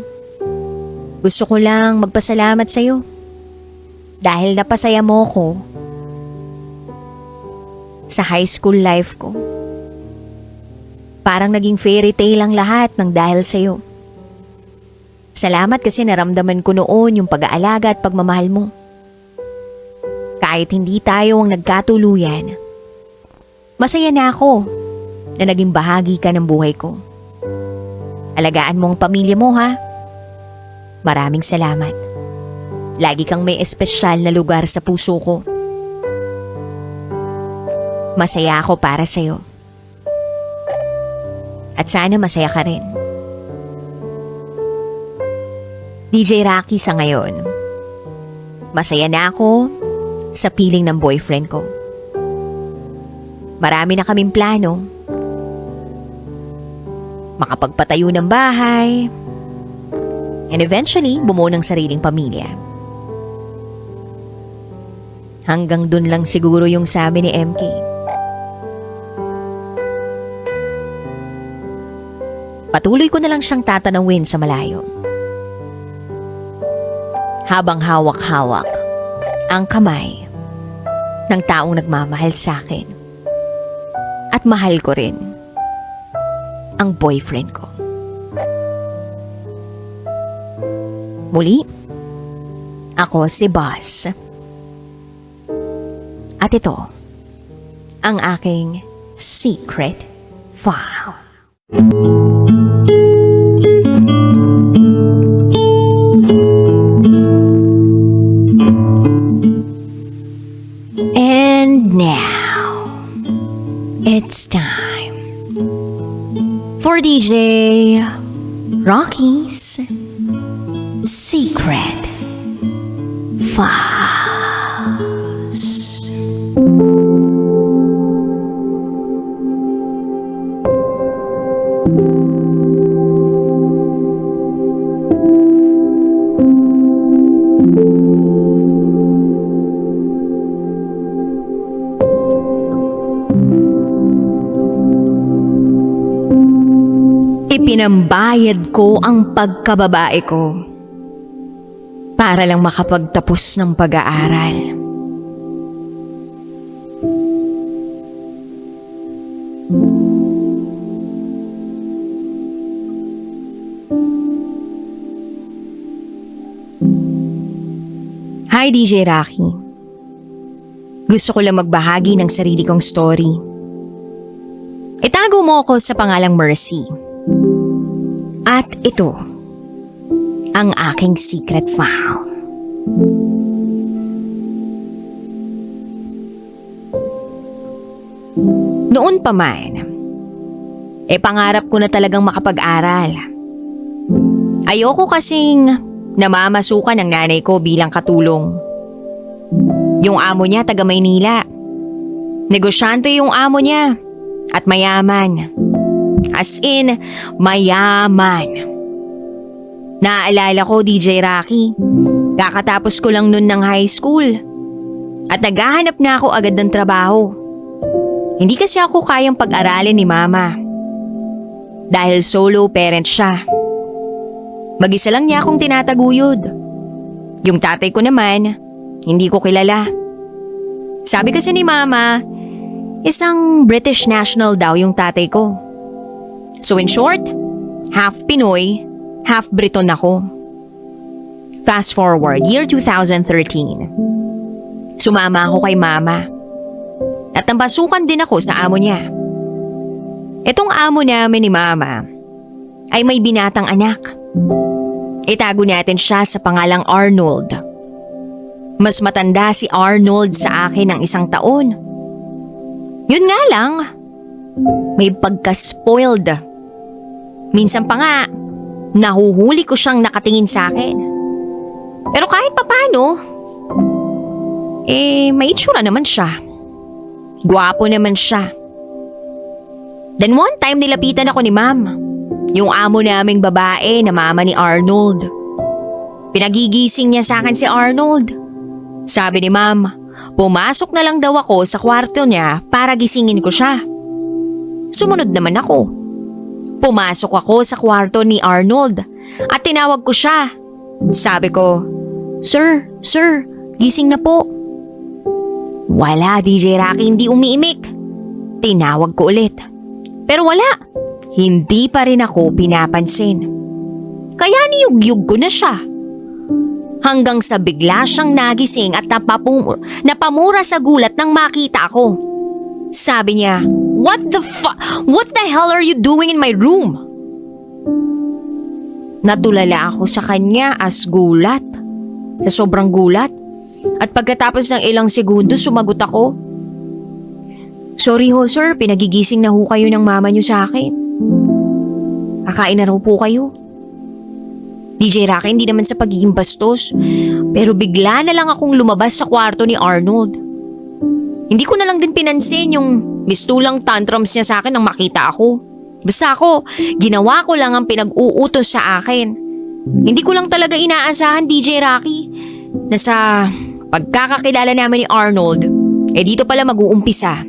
gusto ko lang magpasalamat sa'yo. Dahil napasaya mo ko sa high school life ko. Parang naging fairy tale ang lahat ng dahil sa'yo. Salamat kasi naramdaman ko noon yung pag-aalaga at pagmamahal mo. Kahit hindi tayo ang nagkatuluyan, masaya na ako na naging bahagi ka ng buhay ko. Alagaan mo ang pamilya mo ha. Maraming salamat. Lagi kang may espesyal na lugar sa puso ko. Masaya ako para sa'yo. At sana masaya ka rin. DJ Rocky, sa ngayon, masaya na ako sa piling ng boyfriend ko. Marami na kaming plano. Makapagpatayo ng bahay. And eventually, bumuo ng sariling pamilya. Hanggang dun lang siguro yung sabi ni MK. Patuloy ko na lang siyang tatanawin sa malayo. Habang hawak-hawak ang kamay ng taong nagmamahal sa akin. At mahal ko rin ang boyfriend ko. Muli, ako si Boss. At ito, ang aking secret file. And now, it's time for DJ Rocky's Secret Files. Ipinambayad ko ang pagkababae ko para lang makapagtapos ng pag-aaral. Hi DJ Rocky. Gusto ko lang magbahagi ng sarili kong story. Itago mo ako sa pangalang Mercy. At ito, ang aking secret file. Noon pa man, pangarap ko na talagang makapag-aral. Ayoko kasing namamasukan ng nanay ko bilang katulong. Yung amo niya taga Maynila. Negosyante yung amo niya at mayaman. As in, mayaman. Naaalala ko, DJ Rocky, kakatapos ko lang nun ng high school. At naghahanap na ako agad ng trabaho. Hindi kasi ako kayang pag-aralin ni mama. Dahil solo parent siya. Mag-isa lang niya akong tinataguyod. Yung tatay ko naman, hindi ko kilala. Sabi kasi ni mama, isang British national daw yung tatay ko. So in short, half Pinoy, half Briton ako. Fast forward, year 2013. Sumama ako kay mama. At nampasukan din ako sa amo niya. Itong amo namin ni mama ay may binatang anak. Itago natin siya sa pangalang Arnold. Mas matanda si Arnold sa akin ng 1 taon. Yun nga lang, may pagka-spoiled. Minsan pa nga, nahuhuli ko siyang nakatingin sa akin. Pero kahit papano, may itsura naman siya. Gwapo naman siya. Then one time nilapitan ako ni ma'am, yung amo naming babae na mama ni Arnold. Pinagigising niya sa akin si Arnold. Sabi ni ma'am, pumasok na lang daw ako sa kwarto niya para gisingin ko siya. Sumunod naman ako. Pumasok ako sa kwarto ni Arnold at tinawag ko siya. Sabi ko, Sir, gising na po. Wala, DJ Rocky, hindi umiimik. Tinawag ko ulit. Pero wala, hindi pa rin ako pinapansin. Kaya niyugyug ko na siya. Hanggang sa bigla siyang nagising at napamura sa gulat nang makita ako. Sabi niya, What the hell are you doing in my room? Natulala ako sa kanya as gulat. Sa sobrang gulat. At pagkatapos ng ilang segundo, sumagot ako. Sorry ho sir, pinagigising na ho kayo ng mama niyo sa akin. Kakain na raw po kayo. DJ Rocky, hindi naman sa pagiging bastos. Pero bigla na lang akong lumabas sa kwarto ni Arnold. Hindi ko na lang din pinansin yung mistulang tantrums niya sa akin nang makita ako. Basta ako, ginawa ko lang ang pinag-uutos sa akin. Hindi ko lang talaga inaasahan, DJ Rocky, na sa pagkakakilala namin ni Arnold, dito pala mag-uumpisa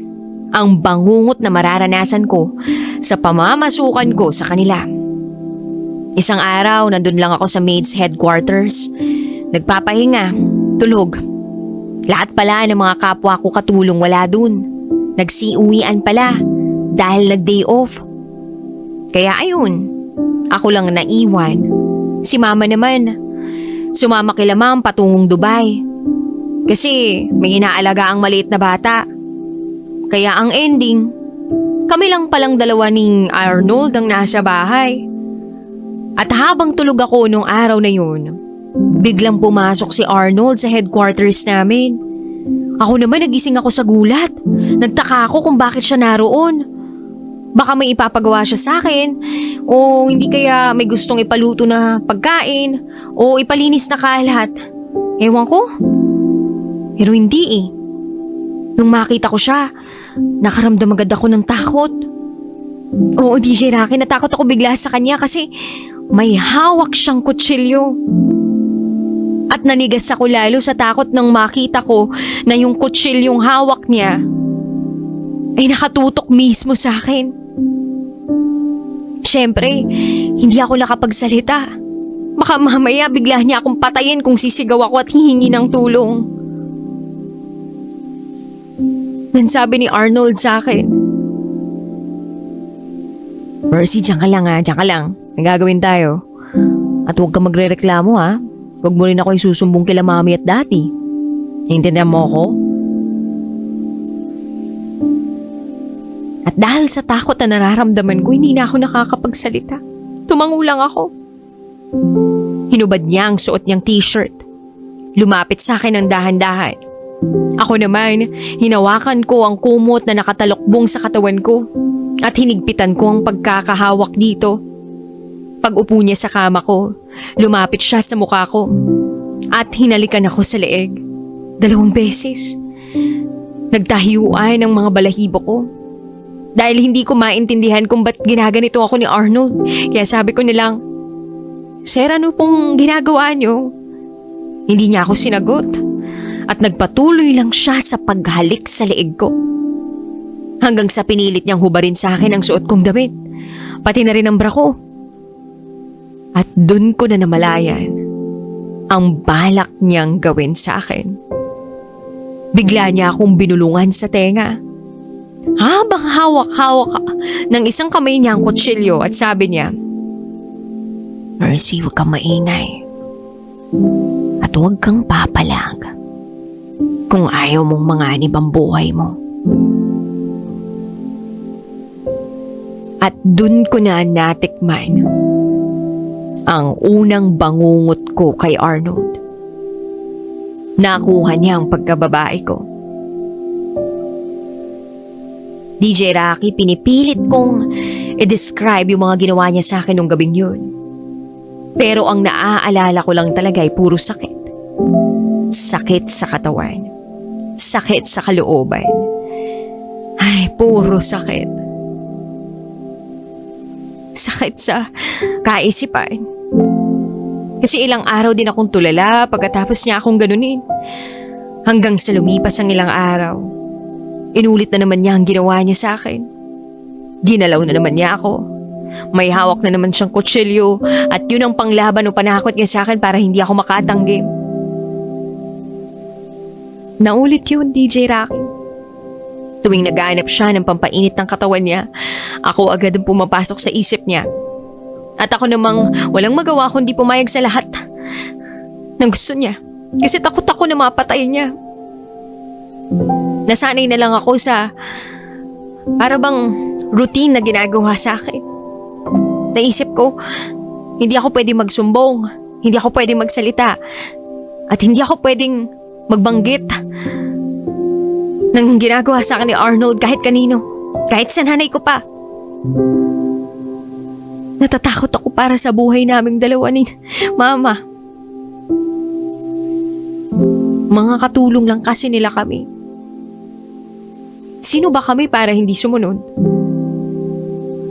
ang bangungot na mararanasan ko sa pamamasukan ko sa kanila. Isang araw, nandun lang ako sa maid's headquarters. Nagpapahinga, tulog. Lahat pala ng mga kapwa ko katulong wala dun. Nagsiuwian pala dahil nag-day off. Kaya ayun, ako lang naiwan. Si mama naman, sumama kila ma'am patungong Dubai. Kasi may inaalaga ang maliit na bata. Kaya ang ending, kami lang palang dalawa ni Arnold ang nasa bahay. At habang tulog ako nung araw na yun, biglang pumasok si Arnold sa headquarters namin. Ako naman nagising ako sa gulat. Nagtaka ako kung bakit siya naroon. Baka may ipapagawa siya sa akin, o hindi kaya may gustong ipaluto na pagkain, o ipalinis na kalat. Ewan ko. Pero hindi eh. Nung makita ko siya, nakaramdam agad ako ng takot. Oo, DJ Rocky, natakot ako bigla sa kanya kasi may hawak siyang kutsilyo. At nanigas ako lalo sa takot nang makita ko na yung kutsilyong hawak niya ay nakatutok mismo sa akin. Siyempre, hindi ako nakapagsalita. Baka mamaya bigla niya akong patayin kung sisigaw ako at hihingi ng tulong. Then sabi ni Arnold sa akin, "Mercy, diyan ka lang ha, diyan ka lang. May gagawin tayo. At huwag ka magre-reklamo ha. Huwag mo rin ako isusumbong kila mami at dati. Naintindihan mo ako?" At dahil sa takot na nararamdaman ko, hindi na ako nakakapagsalita. Tumango lang ako. Hinubad niya ang suot niyang t-shirt. Lumapit sa akin ng dahan-dahan. Ako naman, hinawakan ko ang kumot na nakatalokbong sa katawan ko at hinigpitan ko ang pagkakahawak dito. Pag-upo niya sa kama ko, lumapit siya sa mukha ko at hinalikan ako sa leeg. 2 beses. Nagtahiyuan ang mga balahibo ko. Dahil hindi ko maintindihan kung ba't ginaganito ako ni Arnold. Kaya sabi ko nilang, "Sir, ano pong ginagawa niyo?" Hindi niya ako sinagot. At nagpatuloy lang siya sa paghalik sa leeg ko. Hanggang sa pinilit niyang hubarin sa akin ang suot kong damit. Pati na rin ang bra ko. At dun ko na namalayan ang balak niyang gawin sa akin. Bigla niya akong binulungan sa tenga. Habang hawak-hawak ng isang kamay niya ang kutsilyo at sabi niya, "Mercy, huwag kang maingay. At huwag kang papalag kung ayaw mong manganib ang buhay mo." At dun ko na natikman ang unang bangungot ko kay Arnold. Nakuha niya ang pagkababae ko. DJ Rocky, pinipilit kong i-describe yung mga ginawa niya sa akin nung gabing yun. Pero ang naaalala ko lang talaga ay puro sakit. Sakit sa katawan. Sakit sa kalooban. Ay, puro sakit. Sakit sa kaisipan. Kasi ilang araw din akong tulala pagkatapos niya akong ganunin. Hanggang sa lumipas ang ilang araw, inulit na naman niya ang ginawa niya sa akin. Ginalaw na naman niya ako. May hawak na naman siyang kutsilyo at yun ang panglaban o panakot niya sa akin para hindi ako makatanggi. Naulit yun, DJ Rocky. Tuwing naghahanap siya ng pampainit ng katawan niya, ako agad ang pumapasok sa isip niya. At ako namang walang magawa kundi pumayag sa lahat ng gusto niya. Kasi takot ako na mapatay niya. Nasanay na lang ako sa para bang routine na ginagawa sa akin. Naisip ko, hindi ako pwedeng magsumbong, hindi ako pwedeng magsalita, at hindi ako pwedeng magbanggit ng ginagawa sa akin ni Arnold kahit kanino, kahit sa nanay ko pa. Natatakot ako para sa buhay naming dalawa ni Mama. Mga katulong lang kasi nila kami. Sino ba kami para hindi sumunod?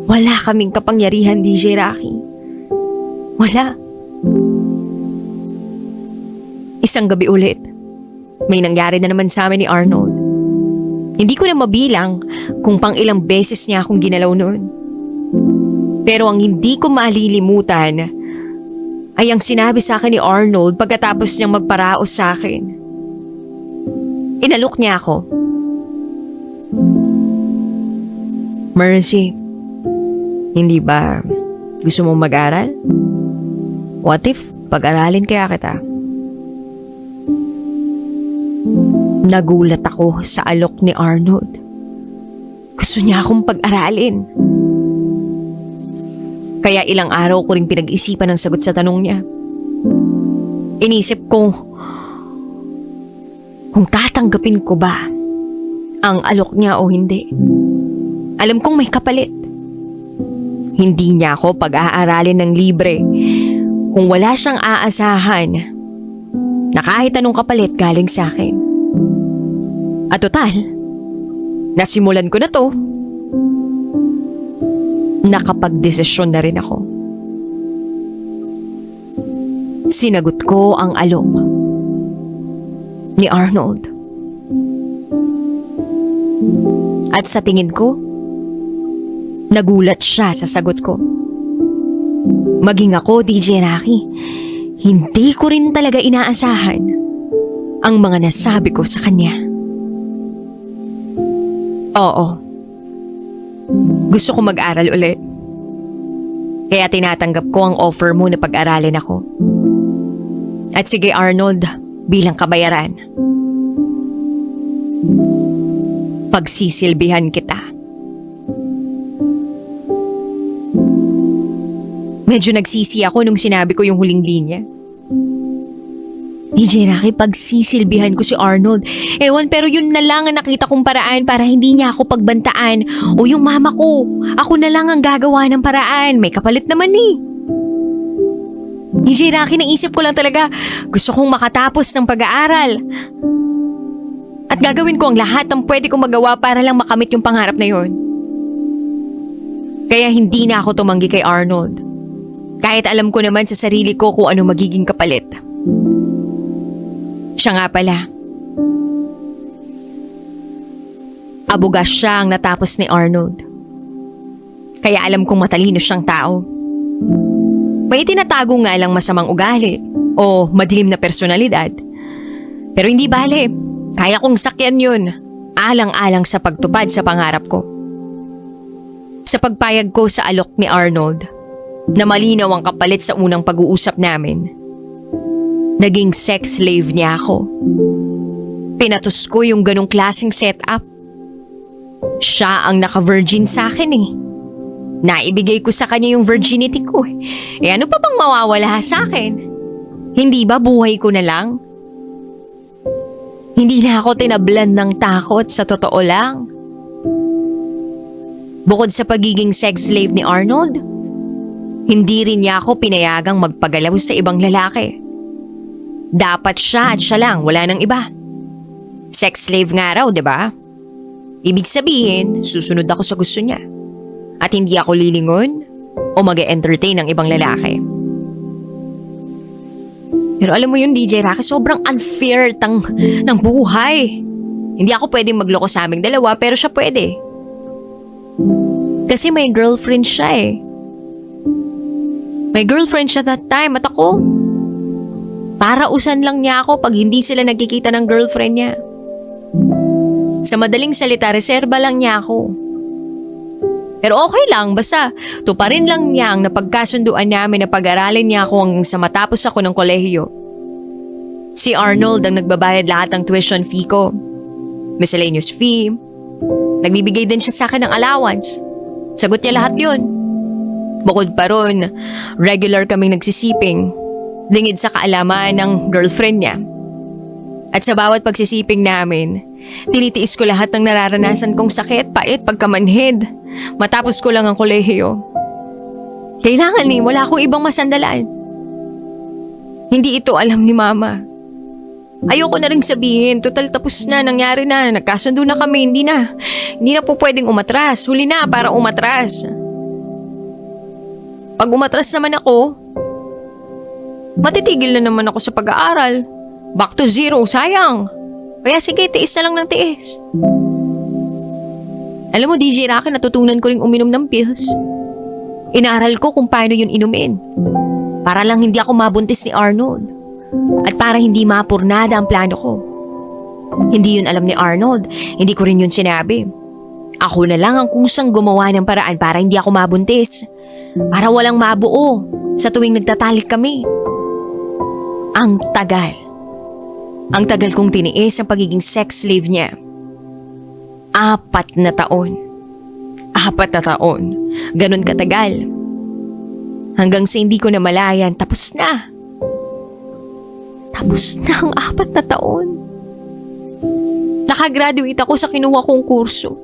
Wala kaming kapangyarihan, DJ Rocky. Wala. Isang gabi ulit, may nangyari na naman sa amin ni Arnold. Hindi ko na mabilang kung pang ilang beses niya akong ginalaw noon. Pero ang hindi ko malilimutan ay ang sinabi sa akin ni Arnold pagkatapos niyang magparaos sa akin. Inalok niya ako. "Mercy, hindi ba gusto mong mag-aral? What if pag-aralin kaya kita?" Nagulat ako sa alok ni Arnold. Gusto niya akong pag-aralin. Kaya ilang araw ko ring pinag-isipan ang sagot sa tanong niya. Inisip ko kung tatanggapin ko ba ang alok niya o hindi. Alam kong may kapalit. Hindi niya ako pag-aaralin ng libre kung wala siyang aasahan na kahit anong kapalit galing sa akin. At total, nasimulan ko na to. Nakapagdesisyon na rin ako. Sinagot ko ang alok ni Arnold. At sa tingin ko, nagulat siya sa sagot ko. Maging ako, DJ Rocky, hindi ko rin talaga inaasahan ang mga nasabi ko sa kanya. Oo, gusto ko mag-aral ulit. Kaya tinatanggap ko ang offer mo na pag-aralin ako. At sige Arnold, bilang kabayaran, pagsisilbihan kita. Medyo nagsisi ako nung sinabi ko yung huling linya. DJ Rocky, pagsisilbihan ko si Arnold. Ewan, pero yun na lang ang nakita kong paraan para hindi niya ako pagbantaan. O yung mama ko, ako na lang ang gagawa ng paraan. May kapalit naman eh. DJ Rocky, naisip ko lang talaga, gusto kong makatapos ng pag-aaral. At gagawin ko ang lahat ng pwede kong magawa para lang makamit yung pangarap na yun. Kaya hindi na ako tumanggi kay Arnold. Kahit alam ko naman sa sarili ko kung ano magiging kapalit. Siya nga pala. Abugas siya ang natapos ni Arnold. Kaya alam kong matalino siyang tao. May itinatago nga lang masamang ugali o madilim na personalidad. Pero hindi bale, kaya kong sakyan yun, alang-alang sa pagtupad sa pangarap ko. Sa pagpayag ko sa alok ni Arnold, na malinaw ang kapalit sa unang pag-uusap namin, naging sex slave niya ako. Pinatos ko yung ganong klaseng setup. Siya ang naka-virgin sa akin eh. Naibigay ko sa kanya yung virginity ko eh. Ano pa bang mawawala sa akin? Hindi ba buhay ko na lang? Hindi na ako tinablan ng takot, sa totoo lang. Bukod sa pagiging sex slave ni Arnold, hindi rin niya ako pinayagang magpagalaw sa ibang lalaki. Dapat siya at siya lang, wala nang iba. Sex slave nga raw, 'di ba? Ibig sabihin, susunod ako sa gusto niya. At hindi ako lilingon o mag-entertain ng ibang lalaki. Pero alam mo yun, DJ Rocky, sobrang unfair ng buhay. Hindi ako pwedeng magloko sa aming dalawa, pero siya pwede. Kasi may girlfriend siya eh. May girlfriend siya that time at ako, parausan lang niya ako pag hindi sila nagkikita ng girlfriend niya. Sa madaling salita, reserba lang niya ako. Pero okay lang, basta tuparin lang niya ang napagkasunduan namin na pag-aralin niya ako hanggang sa matapos ako ng kolehiyo. Si Arnold ang nagbabayad lahat ng tuition fee ko. Miscellaneous fee. Nagbibigay din siya sa akin ng allowance. Sagot niya lahat yun. Bukod pa ron, regular kaming nagsisiping. Lingid sa kaalaman ng girlfriend niya. At sa bawat pagsisiping namin, tinitiis ko lahat ng nararanasan kong sakit, pait, pagkamanhid. Matapos ko lang ang kolehiyo. Kailangan wala akong ibang masandalan. Hindi ito alam ni Mama. Ayoko na rin sabihin, total tapos na, nangyari na, nagkasundo na kami, hindi na po pwedeng umatras, huli na para umatras. Pag umatras naman ako, matitigil na naman ako sa pag-aaral. Back to zero, sayang. Kaya sige, tiis na lang ng tiis. Alam mo, DJ Rocky, natutunan ko rin uminom ng pills. Inaral ko kung paano yun inumin. Para lang hindi ako mabuntis ni Arnold. At para hindi mapurnada ang plano ko. Hindi yun alam ni Arnold. Hindi ko rin yun sinabi. Ako na lang ang kusang gumawa ng paraan para hindi ako mabuntis. Para walang mabuo sa tuwing nagtatalik kami. Ang tagal. Ang tagal kong tiniis ang pagiging sex slave niya. 4 na taon. 4 na taon. Ganon katagal. Hanggang sa hindi ko na malayan, tapos na. Tapos na ang 4 na taon. Nakagraduate ako sa kinuha kong kurso.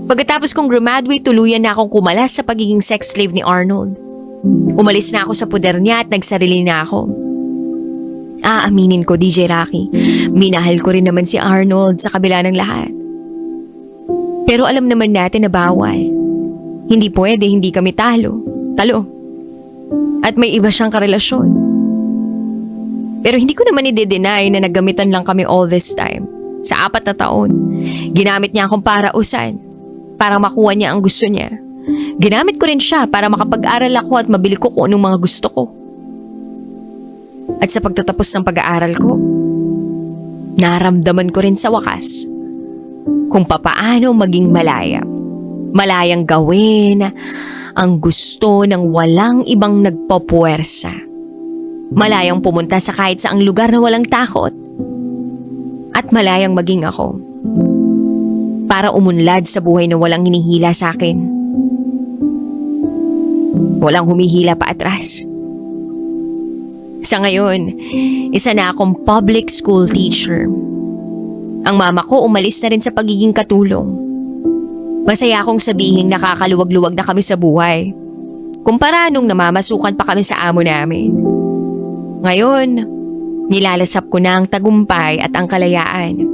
Pagkatapos kong graduate, tuluyan na akong kumalas sa pagiging sex slave ni Arnold. Umalis na ako sa poder niya at nagsarili na ako. Aaminin ko, DJ Rocky, minahal ko rin naman si Arnold sa kabila ng lahat. Pero alam naman natin na bawal. Hindi pwede, hindi kami talo. At may iba siyang karelasyon. Pero hindi ko naman i-deny na naggamitan lang kami all this time. Sa 4 na taon, ginamit niya akong parausan para makuha niya ang gusto niya. Ginamit ko rin siya para makapag-aral ako at mabili ko kung anong mga gusto ko. At sa pagtatapos ng pag-aaral ko, naramdaman ko rin sa wakas kung papaano maging malaya. Malayang gawin ang gusto ng walang ibang nagpapuwersa. Malayang pumunta sa kahit saang lugar na walang takot. At malayang maging ako. Para umunlad sa buhay na walang hinihila sa akin. Walang humihila pa atras. Sa ngayon, isa na akong public school teacher. Ang mama ko umalis na rin sa pagiging katulong. Masaya akong sabihin nakakaluwag-luwag na kami sa buhay. Kumpara nung namamasukan pa kami sa amo namin. Ngayon, nilalasap ko na ang tagumpay at ang kalayaan.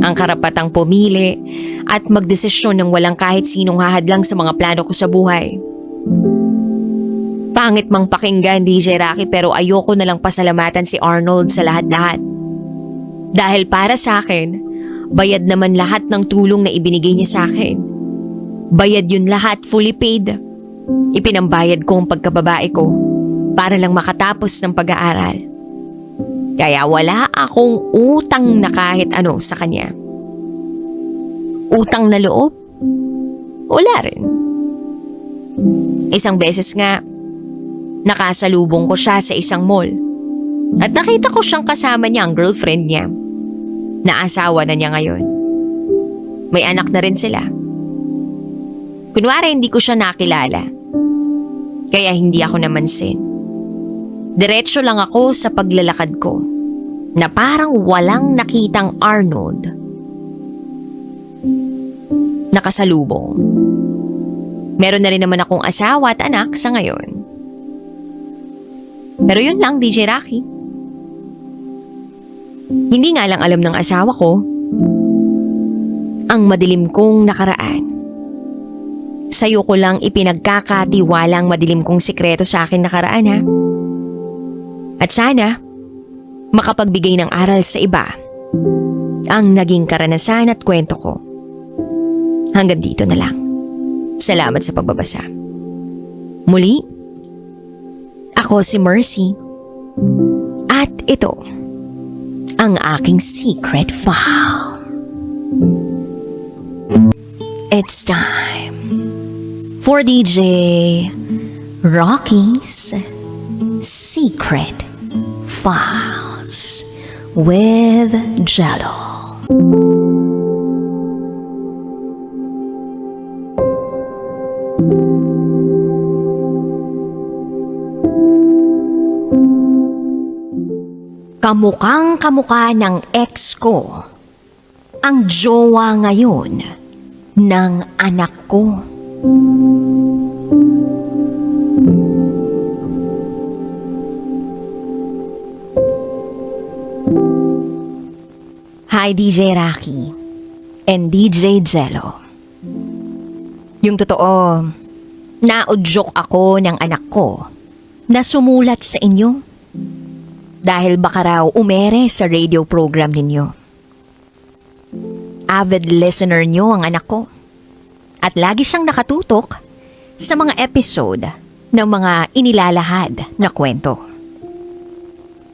Ang karapatang pumili at magdesisyon ng walang kahit sinong hahadlang sa mga plano ko sa buhay. Pangit mang pakinggan, DJ Rocky, pero ayoko na lang pasalamatan si Arnold sa lahat-lahat. Dahil para sa akin, bayad naman lahat ng tulong na ibinigay niya sa akin. Bayad yun lahat, fully paid. Ipinambayad ko ang pagkababae ko para lang makatapos ng pag-aaral. Kaya wala akong utang na kahit ano sa kanya. Utang na loob? Wala rin. Isang beses nga, nakasalubong ko siya sa isang mall. At nakita ko siyang kasama niya ang girlfriend niya. Naasawa na niya ngayon. May anak na rin sila. Kunwari hindi ko siya nakilala. Kaya hindi ako namansin. Diretso lang ako sa paglalakad ko na parang walang nakitang Arnold. Nakasalubong. Meron na rin naman akong asawa at anak sa ngayon. Pero yun lang, DJ Rocky. Hindi nga lang alam ng asawa ko ang madilim kong nakaraan. Sa'yo ko lang ipinagkakatiwalang madilim kong sikreto sa akin nakaraan, ha? At sana, makapagbigay ng aral sa iba ang naging karanasan at kwento ko. Hanggang dito na lang. Salamat sa pagbabasa. Muli, ako si Mercy. At ito, ang aking secret file. It's time for DJ Rocky's Secret Files with Jello. Kamukhang kamukha ng ex ko ang jowa ngayon ng anak ko. Hi DJ Rocky and DJ Jello. Yung totoo, naudyok ako ng anak ko na sumulat sa inyo. Dahil baka raw umere sa radio program ninyo. Avid listener nyo ang anak ko. At lagi siyang nakatutok sa mga episode ng mga inilalahad na kwento.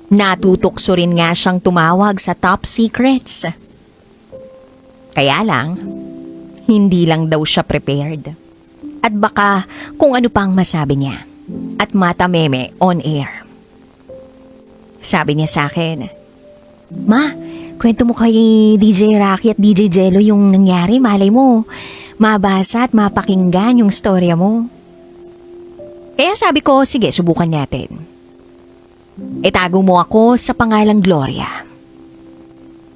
Natutokso rin nga siyang tumawag sa Top Secrets. Kaya lang, hindi lang daw siya prepared. At baka kung ano pang masabi niya. At mata meme on air. Sabi niya sa akin, Ma, kwento mo kay DJ Rocky at DJ Jello yung nangyari, malay mo. Mabasa at mapakinggan yung storya mo. Kaya sabi ko, sige, subukan natin. Itago mo ako sa pangalang Gloria.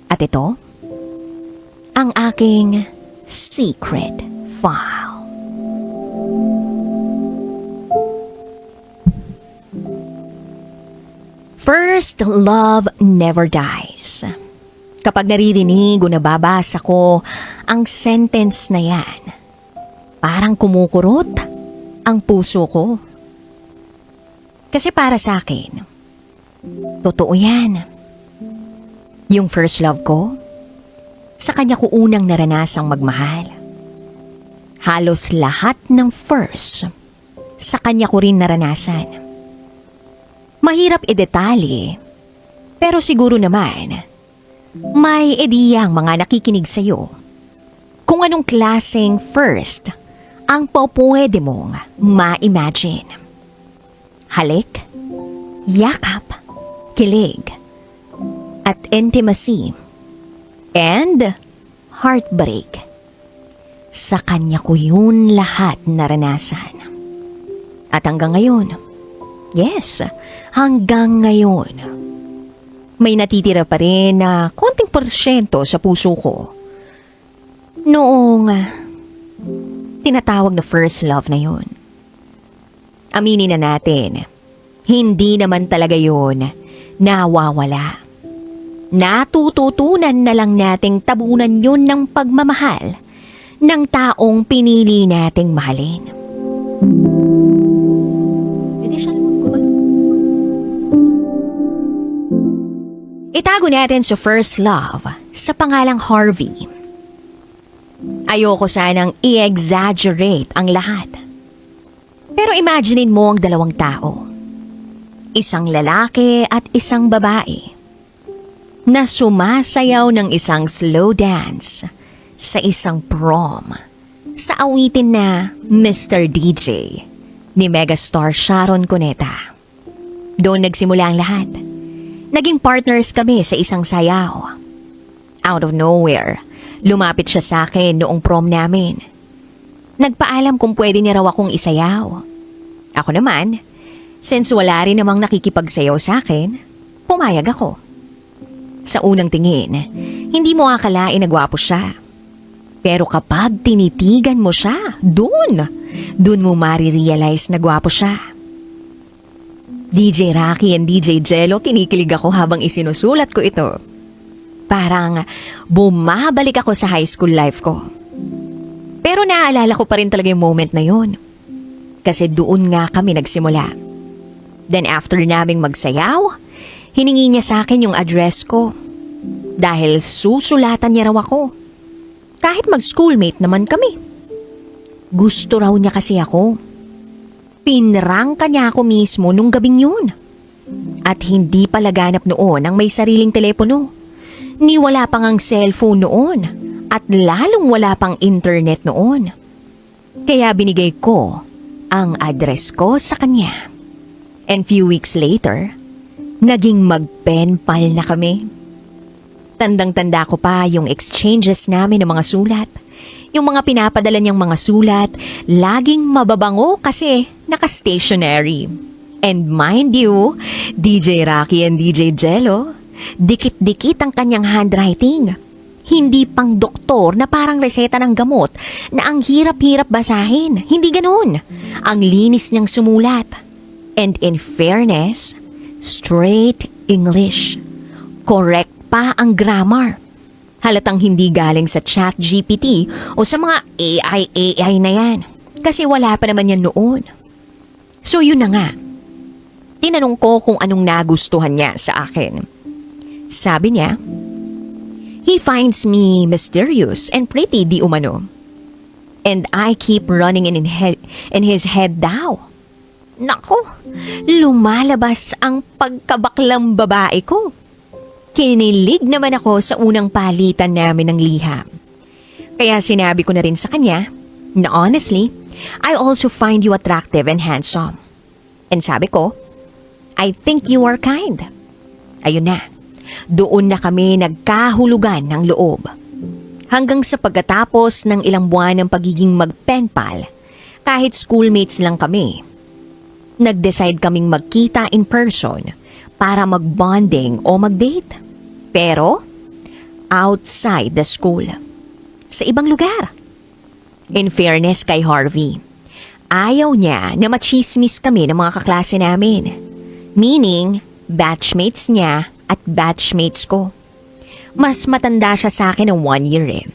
At ito, ang aking secret file. First love never dies. Kapag naririnig o nababasa ko ang sentence na yan, parang kumukurot ang puso ko. Kasi para sa akin, totoo yan. Yung first love ko, sa kanya ko unang naranasang magmahal. Halos lahat ng first, sa kanya ko rin naranasan. Mahirap idetalye, pero siguro naman, may ideya ang mga nakikinig sa'yo kung anong klaseng first ang pwede mong ma-imagine. Halik, yakap, kilig, at intimacy, and heartbreak. Sa kanya ko yun lahat naranasan. At hanggang ngayon, yes, hanggang ngayon, may natitira pa rin na konting porsyento sa puso ko noong tinatawag na first love na yun. Aminin na natin, hindi naman talaga yun nawawala. Natututunan na lang nating tabunan yun ng pagmamahal ng taong pinili nating mahalin. Itago natin sa first love sa pangalang Harvey. Ayoko sanang i-exaggerate ang lahat. Pero imaginein mo ang dalawang tao. Isang lalaki at isang babae na sumasayaw ng isang slow dance sa isang prom sa awitin na Mr. DJ ni megastar Sharon Cuneta. Doon nagsimula ang lahat. Naging partners kami sa isang sayaw. Out of nowhere, lumapit siya sa akin noong prom namin. Nagpaalam kung pwede niya raw akong isayaw. Ako naman, since wala rin namang nakikipagsayaw sa akin, pumayag ako. Sa unang tingin, hindi mo akalain na gwapo siya. Pero kapag tinitigan mo siya, dun mo marirealize na gwapo siya. DJ Rocky and DJ Jello, kinikilig ako habang isinusulat ko ito. Parang bumabalik ako sa high school life ko. Pero naaalala ko pa rin talaga yung moment na yun. Kasi doon nga kami nagsimula. Then after naming magsayaw, hiningi niya sa akin yung address ko. Dahil susulatan niya raw ako. Kahit mag-schoolmate naman kami. Gusto raw niya kasi ako. Pinrangka niya ako mismo nung gabing yun. At hindi pa laganap noon ang may sariling telepono. Ni wala pang ang cellphone noon. At lalong wala pang internet noon. Kaya binigay ko ang address ko sa kanya. And few weeks later, naging mag-pen pal na kami. Tandang-tanda ko pa yung exchanges namin ng mga sulat. Yung mga pinapadala niyang mga sulat, laging mababango kasi naka-stationary. And mind you, DJ Rocky and DJ Jello, dikit-dikit ang kanyang handwriting. Hindi pang doktor na parang reseta ng gamot na ang hirap-hirap basahin. Hindi ganoon. Ang linis niyang sumulat. And in fairness, straight English. Correct pa ang grammar. Halatang hindi galing sa ChatGPT o sa mga AI na yan. Kasi wala pa naman yan noon. So yun na nga. Tinanong ko kung anong nagustuhan niya sa akin. Sabi niya, he finds me mysterious and pretty di umano. And I keep running in his head daw. Nako, lumalabas ang pagkabaklang babae ko. Kinilig naman ako sa unang palitan namin ng liham. Kaya sinabi ko na rin sa kanya na honestly, I also find you attractive and handsome. And sabi ko, I think you are kind. Ayun na, doon na kami nagkahulugan ng loob. Hanggang sa pagkatapos ng ilang buwan ng pagiging magpenpal, kahit schoolmates lang kami, nag-decide kaming magkita in person para mag-bonding o mag-date. Pero, outside the school. Sa ibang lugar. In fairness kay Harvey, ayaw niya na machismis kami ng mga kaklase namin. Meaning, batchmates niya at batchmates ko. Mas matanda siya sa akin ng 1 year eh.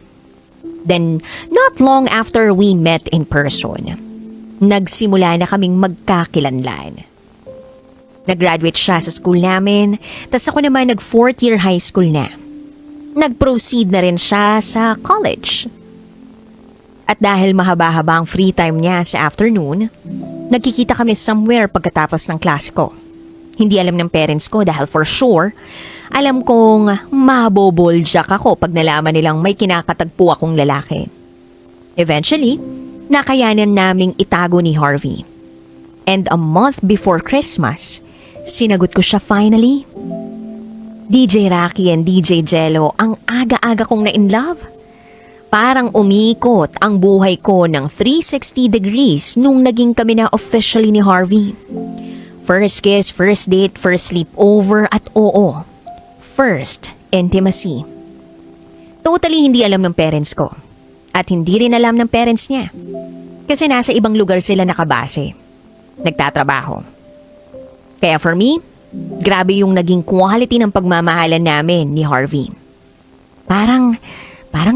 Then, not long after we met in person, nagsimula na kaming magkakilanlan. Nag-graduate siya sa school namin, tas ako naman nag 4th year high school na. Nag-proceed na rin siya sa college. At dahil mahaba-haba ang free time niya sa afternoon, nagkikita kami somewhere pagkatapos ng klase ko. Hindi alam ng parents ko dahil for sure, alam kong maboboljak ako pag nalaman nilang may kinakatagpo akong lalaki. Eventually, nakayanan naming itago ni Harvey. And a month before Christmas, sinagot ko siya finally. DJ Rocky and DJ Jello, ang aga-aga kong na-in-love. Parang umikot ang buhay ko ng 360 degrees nung naging kami na officially ni Harvey. First kiss, first date, first sleepover at oo, first intimacy. Totally hindi alam ng parents ko at hindi rin alam ng parents niya kasi nasa ibang lugar sila nakabase, nagtatrabaho. Kaya for me, grabe yung naging quality ng pagmamahalan namin ni Harvey. Parang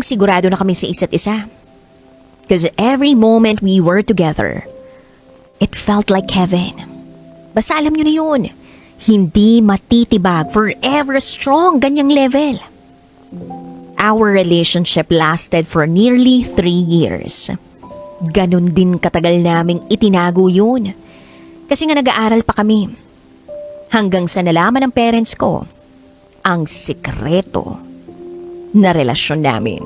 sigurado na kami sa isa't isa. Because every moment we were together, it felt like heaven. Basta alam nyo na yun, hindi matitibag, forever strong, ganyang level. Our relationship lasted for nearly 3 years. Ganon din katagal naming itinago yun. Kasi nga nag-aaral pa kami. Hanggang sa nalaman ng parents ko, ang sikreto na relasyon namin.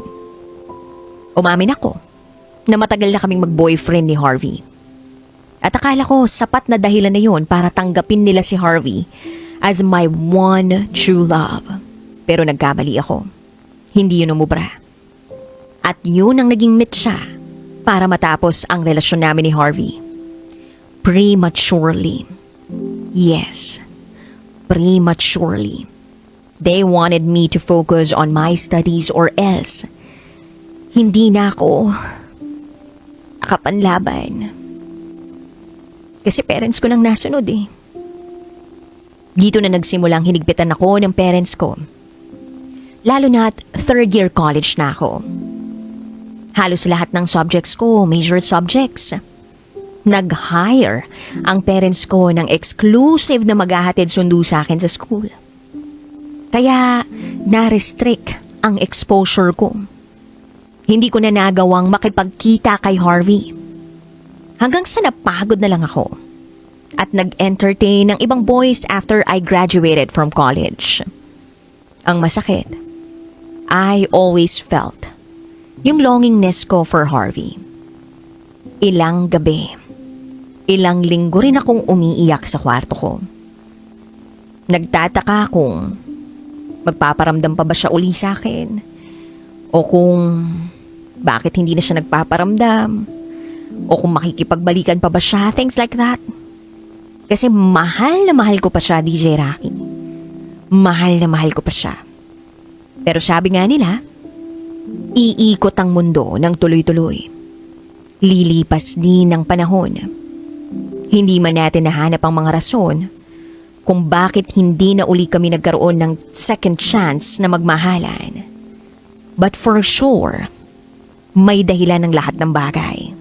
Umamin ako na matagal na kaming mag-boyfriend ni Harvey. At akala ko sapat na dahilan na yun para tanggapin nila si Harvey as my one true love. Pero nagkamali ako. Hindi yun umubra. At yun ang naging mitsa para matapos ang relasyon namin ni Harvey. Prematurely. Yes, prematurely. They wanted me to focus on my studies or else hindi na ako nakapanlaban. Kasi parents ko nang nasunod eh. Dito na nagsimulang hinigpitan ako ng parents ko. Lalo na't 3rd year college na ako. Halos lahat ng subjects ko, major subjects. Nag-hire ang parents ko ng exclusive na maghahatid sundo sa akin sa school. Kaya na-restrict ang exposure ko. Hindi ko na nagawang makipagkita kay Harvey. Hanggang sa napagod na lang ako at nag-entertain ng ibang boys after I graduated from college. Ang masakit, I always felt yung longingness ko for Harvey. Ilang gabi, ilang linggo rin akong umiiyak sa kwarto ko. Nagtataka kung magpaparamdam pa ba siya uli sa akin o kung bakit hindi na siya nagpaparamdam o kung makikipagbalikan pa ba siya, things like that. Kasi mahal na mahal ko pa siya, DJ Rocky. Mahal na mahal ko pa siya. Pero sabi nga nila, iikot ang mundo ng tuloy-tuloy. Lilipas din ng panahon. Hindi man natin nahanap ang mga rason kung bakit hindi na uli kami nagkaroon ng second chance na magmahalan. But for sure, may dahilan ng lahat ng bagay.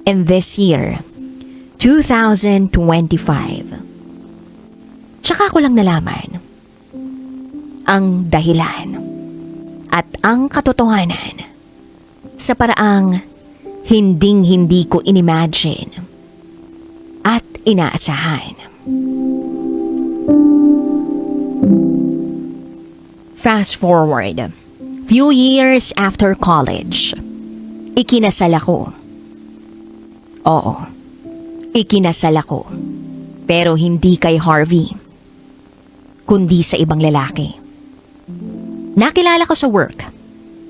And this year, 2025, tsaka ko lang nalaman ang dahilan at ang katotohanan sa paraang hinding-hindi ko inimagine at inaasahan. Fast forward, few years after college, ikinasal ako. Oo, ikinasal ako. Pero hindi kay Harvey, kundi sa ibang lalaki. Nakilala ko sa work.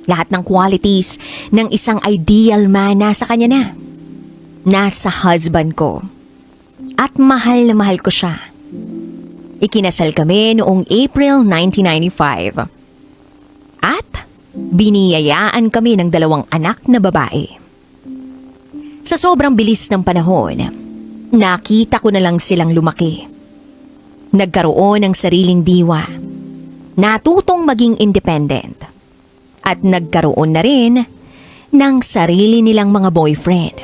Lahat ng qualities ng isang ideal man nasa kanya na. Nasa husband ko. At mahal na mahal ko siya. Ikinasal kami noong April 1995. At biniyayaan kami ng 2 anak na babae. Sa sobrang bilis ng panahon, nakita ko na lang silang lumaki. Nagkaroon ng sariling diwa, natutong maging independent, at nagkaroon na rin ng sarili nilang mga boyfriend.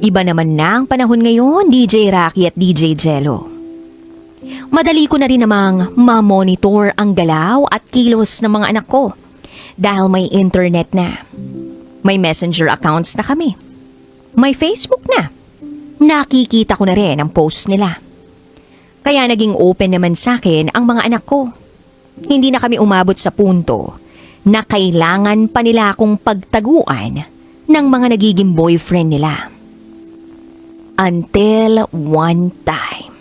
Iba naman na ang panahon ngayon, DJ Rocky at DJ Jello. Madali ko na rin namang ma-monitor ang galaw at kilos ng mga anak ko dahil may internet na. May messenger accounts na kami. May Facebook na. Nakikita ko na rin ang post nila. Kaya naging open naman sa akin ang mga anak ko. Hindi na kami umabot sa punto na kailangan pa nila akong pagtaguan ng mga nagiging boyfriend nila. Until one time.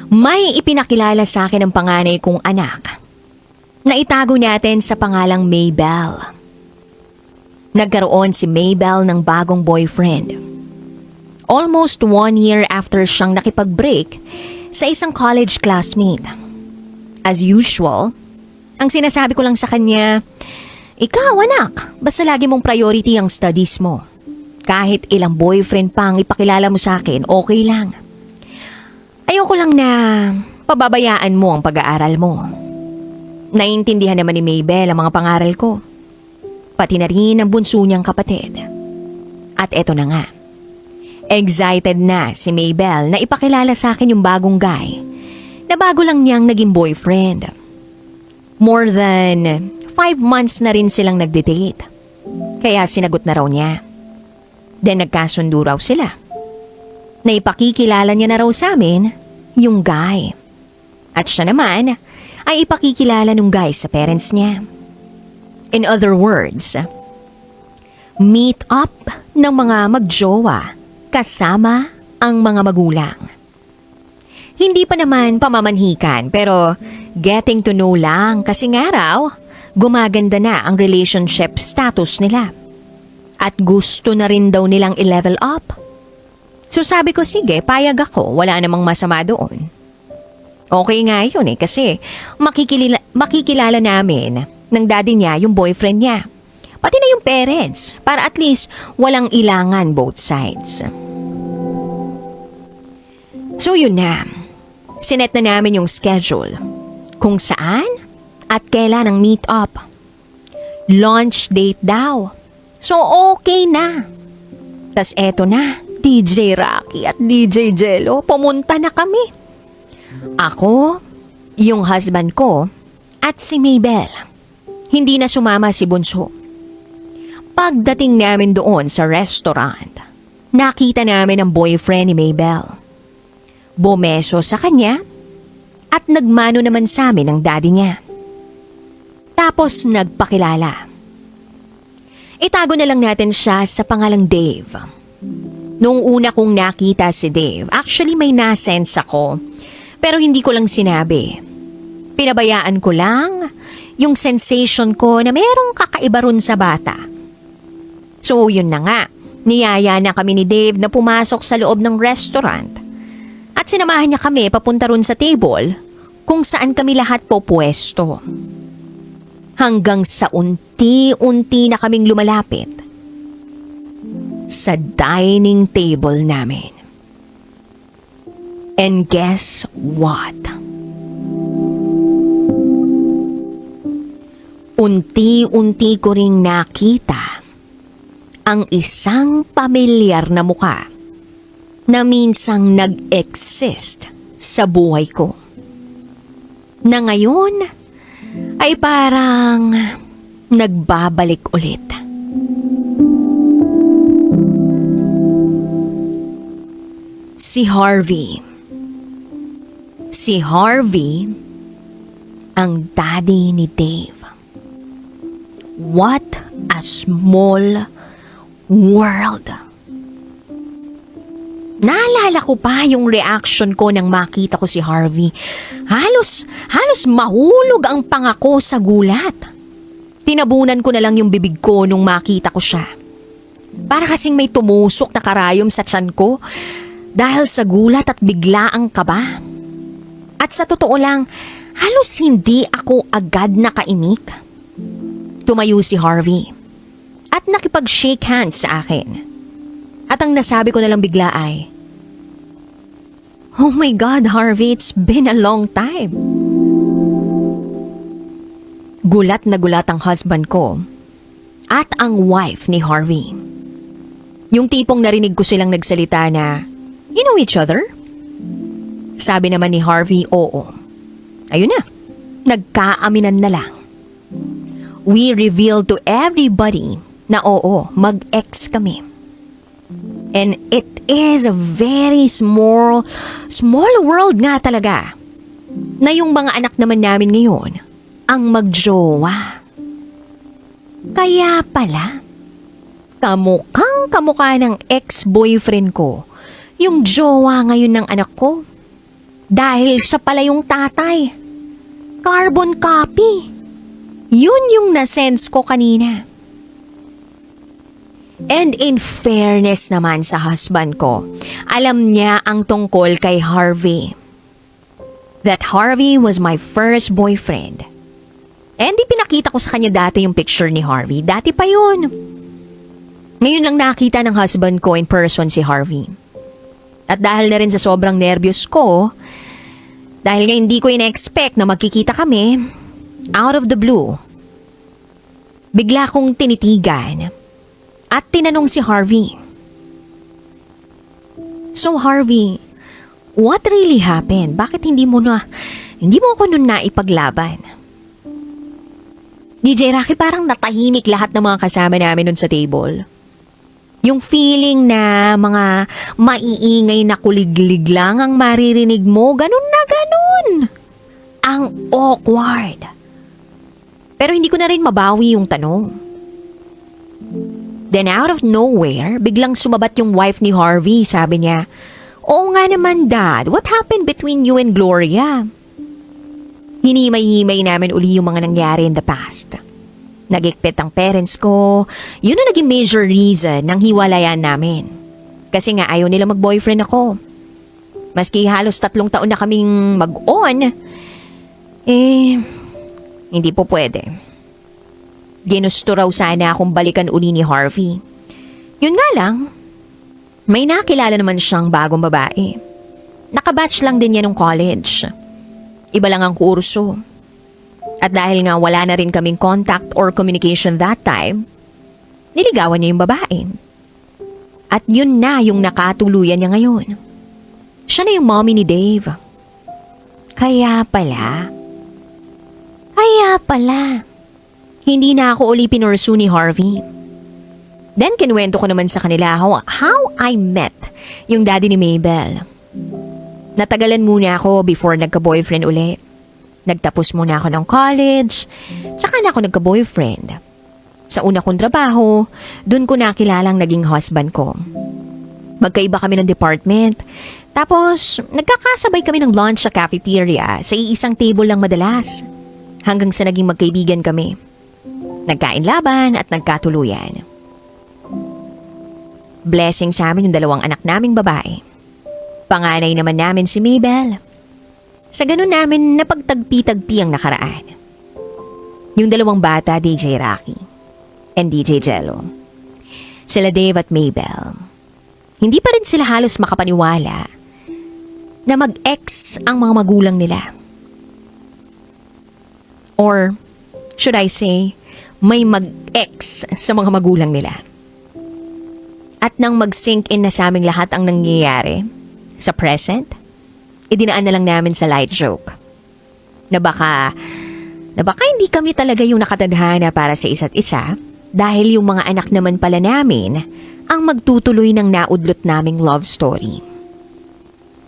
May ipinakilala sa akin ang panganay kong anak na itago natin sa pangalang Maybell. Nagkaroon si Maybell ng bagong boyfriend. Almost 1 year after siyang nakipag-break sa isang college classmate. As usual, ang sinasabi ko lang sa kanya, ikaw anak, basta lagi mong priority ang studies mo. Kahit ilang boyfriend pa ang ipakilala mo sa akin, okay lang. Ayoko lang na pababayaan mo ang pag-aaral mo. Naiintindihan naman ni Maybell ang mga pangaral ko. Pati na rin ang bunso niyang kapatid. At eto na nga. Excited na si Maybell na ipakilala sa akin yung bagong guy na bago lang niyang naging boyfriend. More than 5 months na rin silang nagde-date. Kaya sinagot na raw niya. Then nagkasundo raw sila. Naipakikilala niya na raw sa amin yung guy. At siya naman ay ipakikilala nung guy sa parents niya. In other words, meet up ng mga magjowa kasama ang mga magulang. Hindi pa naman pamamanhikan pero getting to know lang kasi nga raw gumaganda na ang relationship status nila. At gusto na rin daw nilang i-level up. So sabi ko sige, payag ako, wala namang masama doon. Okay nga yun kasi makikilala namin ng daddy niya yung boyfriend niya. Pati na yung parents para at least walang ilangan both sides. So yun na, sinet na namin yung schedule. Kung saan at kailan ang meet up. Launch date daw. So okay na. Tas eto na, DJ Rocky at DJ Jello, pumunta na kami. Ako, yung husband ko, at si Maybell. Hindi na sumama si Bunso. Pagdating namin doon sa restaurant, nakita namin ang boyfriend ni Maybell. Bumeso sa kanya at nagmano naman sa amin ang daddy niya. Tapos nagpakilala. Itago na lang natin siya sa pangalang Dave. Nung una kong nakita si Dave, actually may nasense ako, pero hindi ko lang sinabi. Pinabayaan ko lang yung sensation ko na merong kakaiba ron sa bata. So yun na nga, niyaya na kami ni Dave na pumasok sa loob ng restaurant. At sinamahan niya kami papunta ron sa table kung saan kami lahat popwesto. Hanggang sa unti-unti na kaming lumalapit sa dining table namin. And guess what? Unti-unti ko ring nakita ang isang pamilyar na muka na minsang nag-exist sa buhay ko. Na ngayon ay parang nagbabalik ulit. Si Harvey. Si Harvey ang daddy ni Dave. What a small world. Naalala ko pa yung reaction ko nang makita ko si Harvey. Halos mahulog ang pangako sa gulat. Tinabunan ko na lang yung bibig ko nung makita ko siya. Para kasing may tumusok na karayom sa tiyan ko dahil sa gulat at biglaang kaba. At sa totoo lang, Halos hindi ako agad nakaimik. Tumayo si Harvey at nakipag-shake hands sa akin. At ang nasabi ko na lang bigla ay, "Oh my God, Harvey, it's been a long time." Gulat na gulat ang husband ko at ang wife ni Harvey. Yung tipong narinig ko silang nagsalita na, "You know each other?" Sabi naman ni Harvey, "Oo." Ayun na, nagkaaminan na lang. We revealed to everybody na oo, mag-ex kami. And it is a very small world nga talaga na yung mga anak naman namin ngayon ang magjowa. Kaya pala, kamukhang kamukha ng ex-boyfriend ko yung jowa ngayon ng anak ko. Dahil siya pala yung tatay. Carbon copy. Yun yung nasense ko kanina. And in fairness naman sa husband ko, alam niya ang tungkol kay Harvey. That Harvey was my first boyfriend. And pinakita ko sa kanya dati yung picture ni Harvey. Dati pa yun. Ngayon lang nakita ng husband ko in person si Harvey. At dahil na rin sa sobrang nervyos ko, dahil nga hindi ko ina-expect na magkikita kami, out of the blue, bigla kong tinitigan at tinanong si Harvey. "So Harvey, what really happened? Bakit hindi mo ako nun naipaglaban?" DJ Rocky, parang natahimik lahat ng mga kasama namin nun sa table. Yung feeling na mga maiingay na kuliglig lang ang maririnig mo, ganun na ganun. Ang awkward. Pero hindi ko na rin mabawi yung tanong. Then out of nowhere, biglang sumabat yung wife ni Harvey. Sabi niya, "Oo nga naman, Dad, what happened between you and Gloria?" Hinimay-himay namin uli yung mga nangyari in the past. Nagigpit ang parents ko. Yun ang naging major reason ng hiwalayan namin. Kasi nga ayaw nila mag-boyfriend ako. Maski halos 3 taon na kaming mag-on, hindi po pwede. Ginusto raw sana akong balikan uli ni Harvey. Yun nga lang, may nakilala naman siyang bagong babae. Nakabatch lang din niya nung college. Iba lang ang kurso. At dahil nga wala na rin kaming contact or communication that time, niligawan niya yung babae. At yun na yung nakatuluyan niya ngayon. Siya na yung mommy ni Dave. Kaya pala, hindi na ako uli pinursu ni Harvey. Then kinuwento ko naman sa kanila how I met yung daddy ni Mabel. Natagalan muna ako before nagka-boyfriend uli. Nagtapos muna ako ng college, tsaka na ako nagka-boyfriend. Sa una kong trabaho, dun ko nakilalang naging husband ko. Magkaiba kami ng department, tapos nagkakasabay kami ng lunch sa cafeteria sa iisang table lang madalas. Hanggang sa naging magkaibigan kami. Nagkain laban at nagkatuluyan. Blessing sa amin yung 2 anak naming babae. Panganay naman namin si Mabel. Sa ganun namin napagtagpi-tagpi ang nakaraan. Yung 2 bata, DJ Rocky and DJ Jello. Sila Dave at Mabel. Hindi pa rin sila halos makapaniwala na mag-ex ang mga magulang nila. Or should I say, may mag-ex sa mga magulang nila. At nang mag-sink in na sa aming lahat ang nangyayari sa present, idinaan na lang namin sa light joke. Na baka hindi kami talaga yung nakatadhana para sa isa't isa dahil yung mga anak naman pala namin ang magtutuloy ng naudlot naming love story.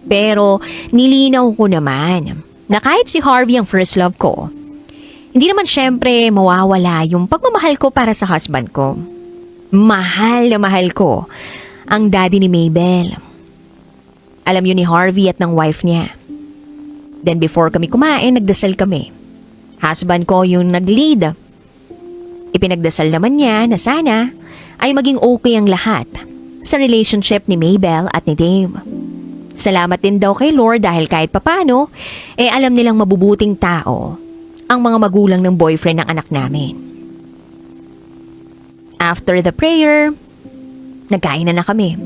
Pero nilinaw ko naman na kahit si Harvey ang first love ko, hindi naman syempre mawawala yung pagmamahal ko para sa husband ko. Mahal na mahal ko ang daddy ni Mabel. Alam yun ni Harvey at ng wife niya. Then before kami kumain, nagdasal kami. Husband ko yung nag-lead. Ipinagdasal naman niya na sana ay maging okay ang lahat sa relationship ni Mabel at ni Dave. Salamat din daw kay Lord dahil kahit papano, alam nilang mabubuting tao ang mga magulang ng boyfriend ng anak namin. After the prayer, nagkain na kami.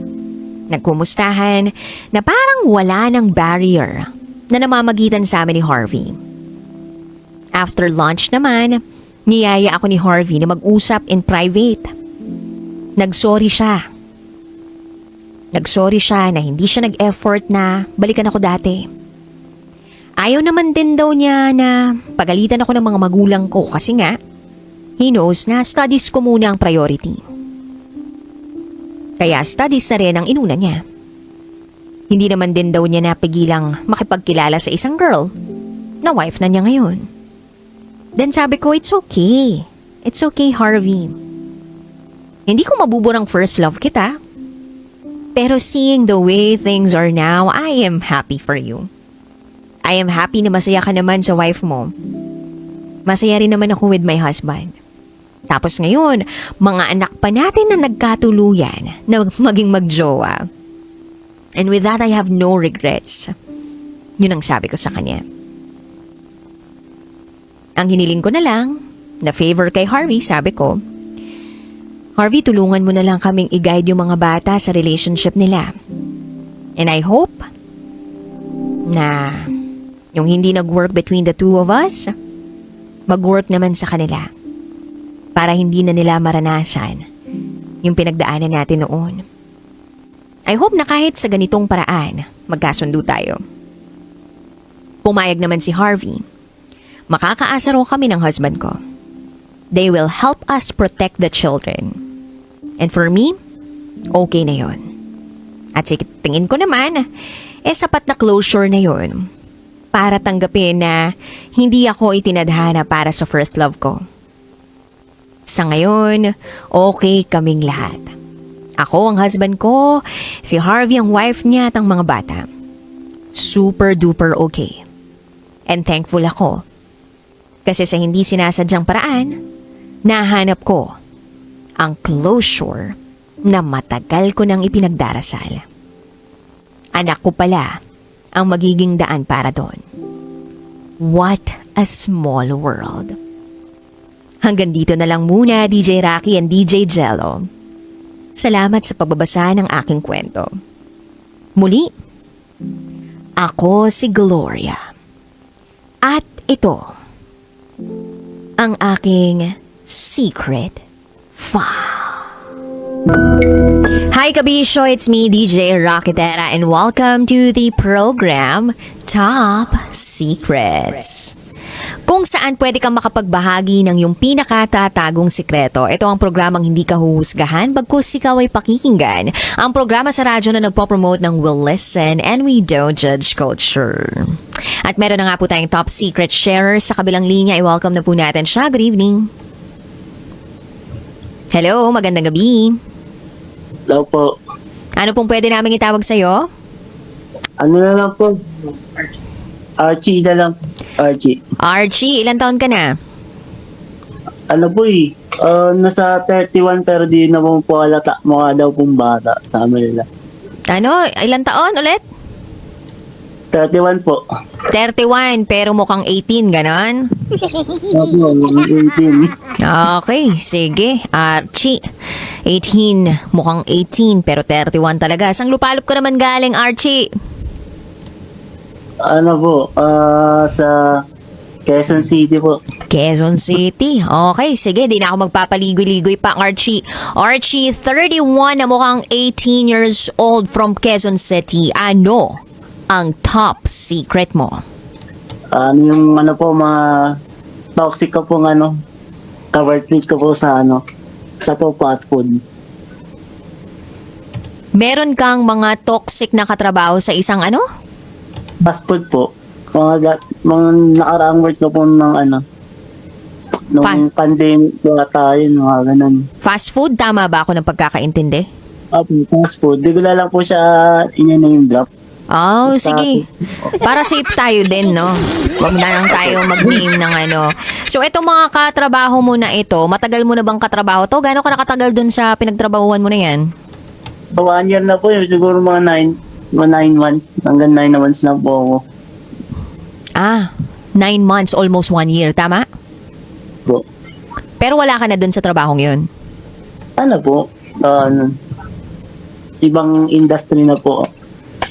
Nagkumustahan na parang wala ng barrier na namamagitan sa amin ni Harvey. After lunch naman, niyaya ako ni Harvey na mag-usap in private. Nagsorry siya. Nagsorry siya na hindi siya nag-effort na balikan ako dati. Ayaw naman din daw niya na pagalitan ako ng mga magulang ko kasi nga, he knows na studies ko muna ang priority. Kaya studies na rin ang inuna niya. Hindi naman din daw niya napigilang makipagkilala sa isang girl na wife na niya ngayon. Then sabi ko, it's okay. It's okay, Harvey. Hindi ko mabuburang first love kita. Pero seeing the way things are now, I am happy for you. I am happy na masaya ka naman sa wife mo. Masaya rin naman ako with my husband. Tapos ngayon, mga anak pa natin na nagkatuluyan na maging magjowa. And with that, I have no regrets. Yun ang sabi ko sa kanya. Ang hiniling ko na lang, na favor kay Harvey, sabi ko, Harvey, tulungan mo na lang kaming i-guide yung mga bata sa relationship nila. And I hope na yung hindi nag-work between the two of us, mag-work naman sa kanila. Para hindi na nila maranasan yung pinagdaanan natin noon. I hope na kahit sa ganitong paraan, magkasundo tayo. Pumayag naman si Harvey. Makakaasa raw kami ng husband ko. They will help us protect the children. And for me, okay na yon. At sa tingin ko naman, sapat na closure na yon para tanggapin na hindi ako itinadhana para sa first love ko. Sa ngayon, okay kaming lahat. Ako ang husband ko, si Harvey ang wife niya at ang mga bata. Super duper okay. And thankful ako. Kasi sa hindi sinasadyang paraan, nahanap ko ang closure na matagal ko nang ipinagdarasal. Anak ko pala ang magiging daan para doon. What a small world. Hanggang dito na lang muna, DJ Rocky and DJ Jello. Salamat sa pagbabasa ng aking kwento. Muli, ako si Gloria. At ito, ang aking secret file. Hi Kabisyo, it's me DJ Rocketera and welcome to the program Top Secrets. Kung saan pwede kang makapagbahagi ng iyong pinakatatagong sikreto. Ito ang programang hindi ka huhusgahan, bagkus ikaw ay pakikinggan. Ang programa sa radyo na nagpo-promote ng We'll Listen and We Don't Judge Culture. At meron na nga po tayong top secret sharer sa kabilang linya. I-welcome na po natin siya. Good evening. Hello, magandang gabi. Hello po. Ano pong pwede namin itawag sa'yo? Ano na lang po? Archie na lang. Archie, ilang taon ka na? Ano po nasa 31 pero di na po halata mukha daw pong bata sa amin nila. Ano, ilang taon ulit? 31 po. 31, pero mukhang 18, ganon? Opo, 18. Okay, sige. Archie, 18, mukhang 18, pero 31 talaga. Sang lupalop ko naman galing, Archie? Ano po, sa Quezon City po. Quezon City. Okay, sige. Di na ako magpapaligoy-ligoy pa, Archie. Archie, 31 na mukhang 18 years old from Quezon City. Ano ang top secret mo? Yung mga toxic ko pong covered page ko po sa po fast food. Meron kang mga toxic na katrabaho sa isang Fast food po. Mga nakaraang work ko po ng nung pandemic po tayo, mga ganun. Fast food, tama ba ako ng pagkakaintindi? Fast food. Di ko na lang po siya in-name drop. Oh, sige. Para safe tayo din, no? Huwag na lang tayo mag-name ng So, itong mga katrabaho mo na ito, matagal mo na bang katrabaho to? Gano'n ka nakatagal dun sa pinagtrabahuan mo na yan? 1 year na po yun. Siguro mga 9 months. Hanggang 9 months lang po ako. 9 months, almost 1 year, tama? Po. Pero wala ka na dun sa trabahong yun. Ano po? Ibang industry na po.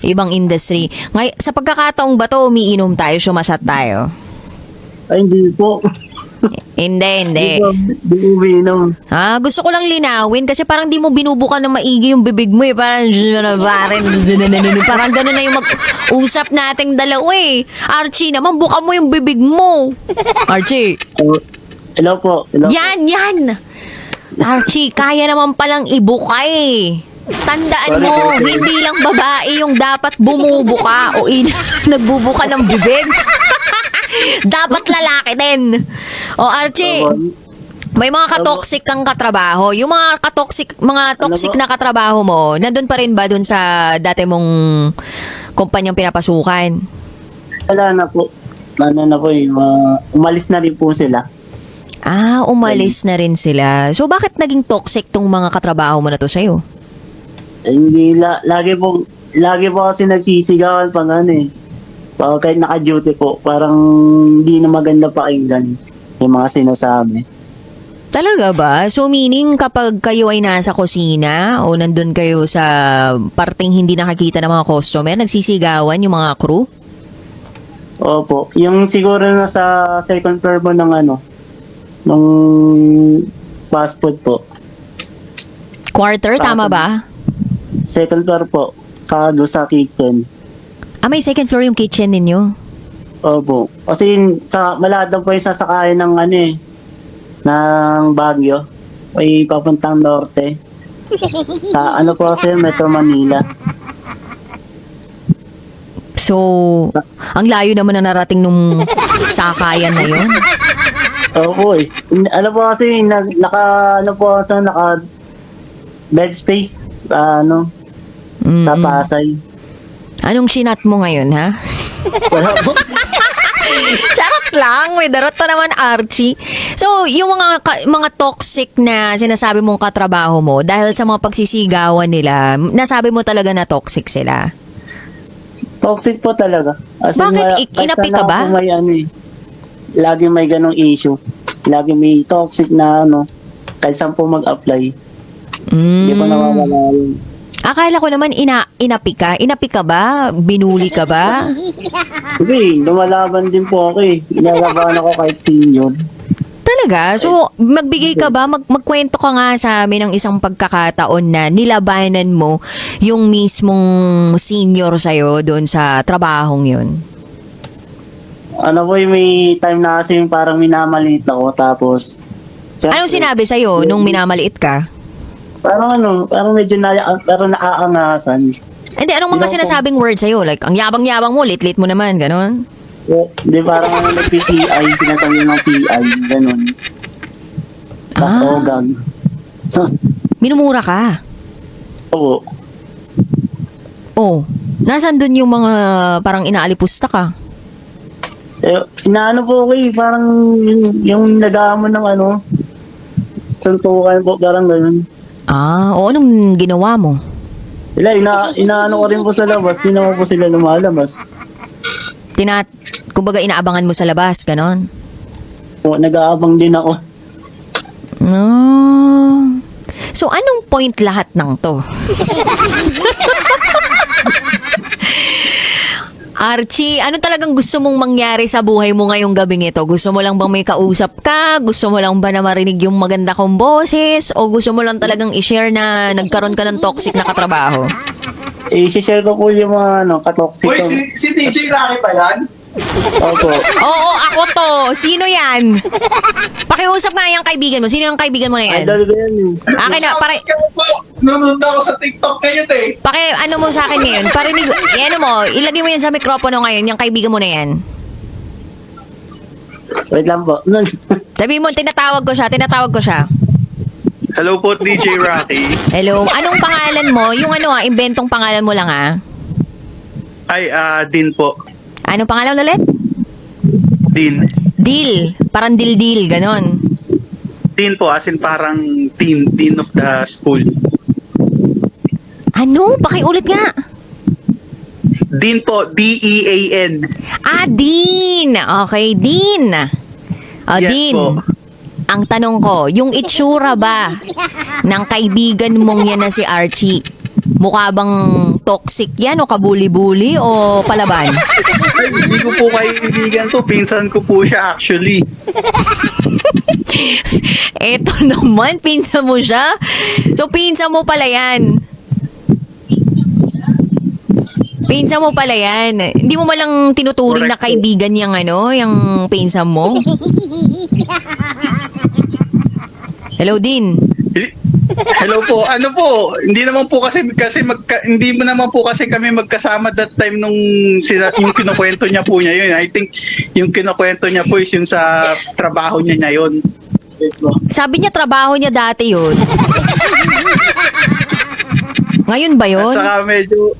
Ibang industry. Sa pagkakataong ba to, umiinom tayo, sumasyat tayo? Ay, hindi po. Hindi. Hindi po umiinom. Gusto ko lang linawin kasi parang di mo binubukan na maigi yung bibig mo eh. Parang gano'n na yung mag-usap nating dalawa eh. Archie naman, buka mo yung bibig mo. Archie. Hello po. Hello po. Yan. Archie, kaya naman palang ibuka eh. Tandaan mo, hindi lang babae yung dapat bumubuka o nagbubuka ng bibig. Dapat lalaki din. O Archie, may mga katoxic kang katrabaho. Yung mga toxic na katrabaho mo, nandun pa rin ba dun sa dati mong kumpanyang pinapasukan? Wala na po. Umalis na rin po sila. Umalis na rin sila. So bakit naging toxic tong mga katrabaho mo na to sa'yo? Hindi, lagi po kasi nagsisigawan pag kahit naka-duty po, parang hindi na maganda pakinggan yung mga sinasabi. Talaga ba? So meaning kapag kayo ay nasa kusina o nandun kayo sa parting hindi nakakita ng mga customer, nagsisigawan yung mga crew? Opo. Yung siguro na sa second floor po ng fast food po. Quarter, tama ba? Second floor po. Doon sa kitchen. May second floor yung kitchen ninyo? Opo. Kasi malado po yung sasakayan ng ng Baguio. Ay papuntang norte. Sa po kasi Metro Manila. So, ang layo naman na narating nung sakayan na yun? Opo eh. Po kasi naka bed space sa Pasay. Anong sinat mo ngayon, ha? Wala po. Charot lang, may darot pa naman, Archie. So, yung mga toxic na sinasabi mong katrabaho mo, dahil sa mga pagsisigawan nila, nasabi mo talaga na toxic sila? Toxic po talaga. Bakit? Inapi ka ba? Lagi may ganong issue. Lagi may toxic na kahit saan po mag-apply. Hindi po nawawala yun. Akala ko naman inapi ka. Inapi ka ba? Binuli ka ba? Hindi, lumalaban din po ako eh. Inalaban ako kahit senior. Talaga? So, magbigay ka ba? Magkwento ka nga sa amin ng isang pagkakataon na nilabanan mo yung mismong senior sa'yo doon sa trabahong yun. May time na kasi parang minamaliit ako tapos... Anong sinabi sa'yo nung minamaliit ka? Parang medyo parang naaangasan. Hindi, anong mga sinasabing words sa'yo? Like, ang yabang-yabang mo, lit-lit mo naman, ganon? Hindi, parang nag-PI, tinatawag ng PI, ganon. Tapos ogang. Minumura ka? Oo. Nasaan dun yung mga parang inaalipusta ka? Inaano po ako parang yung nag-aamon ng suntukan po, parang ganon. Anong ginawa mo? Inaano ko rin po sa labas. Hindi naman po sila lumalabas. Kumbaga inaabangan mo sa labas, ganon? Nag-aabang din ako. So, anong point lahat ng to? Archie, ano talagang gusto mong mangyari sa buhay mo ngayong gabing ito? Gusto mo lang bang may kausap ka? Gusto mo lang ba na marinig yung maganda kong boses? O gusto mo lang talagang i-share na nagkaroon ka ng toxic na katrabaho? I-share ko po yung mga katoxic. Uy, si DJ Rocky pa yan? Opo. Oo, ako to. Sino yan? Pakiusap nga yung kaibigan mo. Sino yung kaibigan mo na yan? Idol ko yan eh. Akin na, Nanonood ako sa TikTok ngayon eh. ano mo sa akin ngayon? Parinig, ilagay mo yan sa mikropono ngayon, yung kaibigan mo na yan. Wait lang po. Sabi mo, tinatawag ko siya. Hello po, DJ Rocky. Hello, anong pangalan mo? Yung inventong pangalan mo lang Ay, Din po. Anong pangalan ulit? Din. Deal. Parang deal, ganon. Dean po, as in parang Dean of the school. Ano? Pakiulit nga. Dean po, D-E-A-N. Ah, Dean! Okay, Dean. O, Yes Dean. po. Ang tanong ko, yung itsura ba ng kaibigan mong yan na si Archie? Mukha bang toxic yan o kabuli-buli o palaban? Ay, hindi ko po kaibigan to. Pinsan ko po siya actually. Eto naman, pinsan mo siya. So, pinsan mo pala yan. Pinsan mo pala yan. Hindi mo malang tinuturing na Correct po. kaibigan yung yung pinsan mo? Hello, Dean. Hello po. Ano po? Hindi naman po hindi mo naman po kasi kami magkasama that time nung yung kinukwento niya po niya yun. I think yung kinukwento niya po is yung sa trabaho niya yun. Sabi niya trabaho niya dati yun. Ngayon ba yun? At saka medyo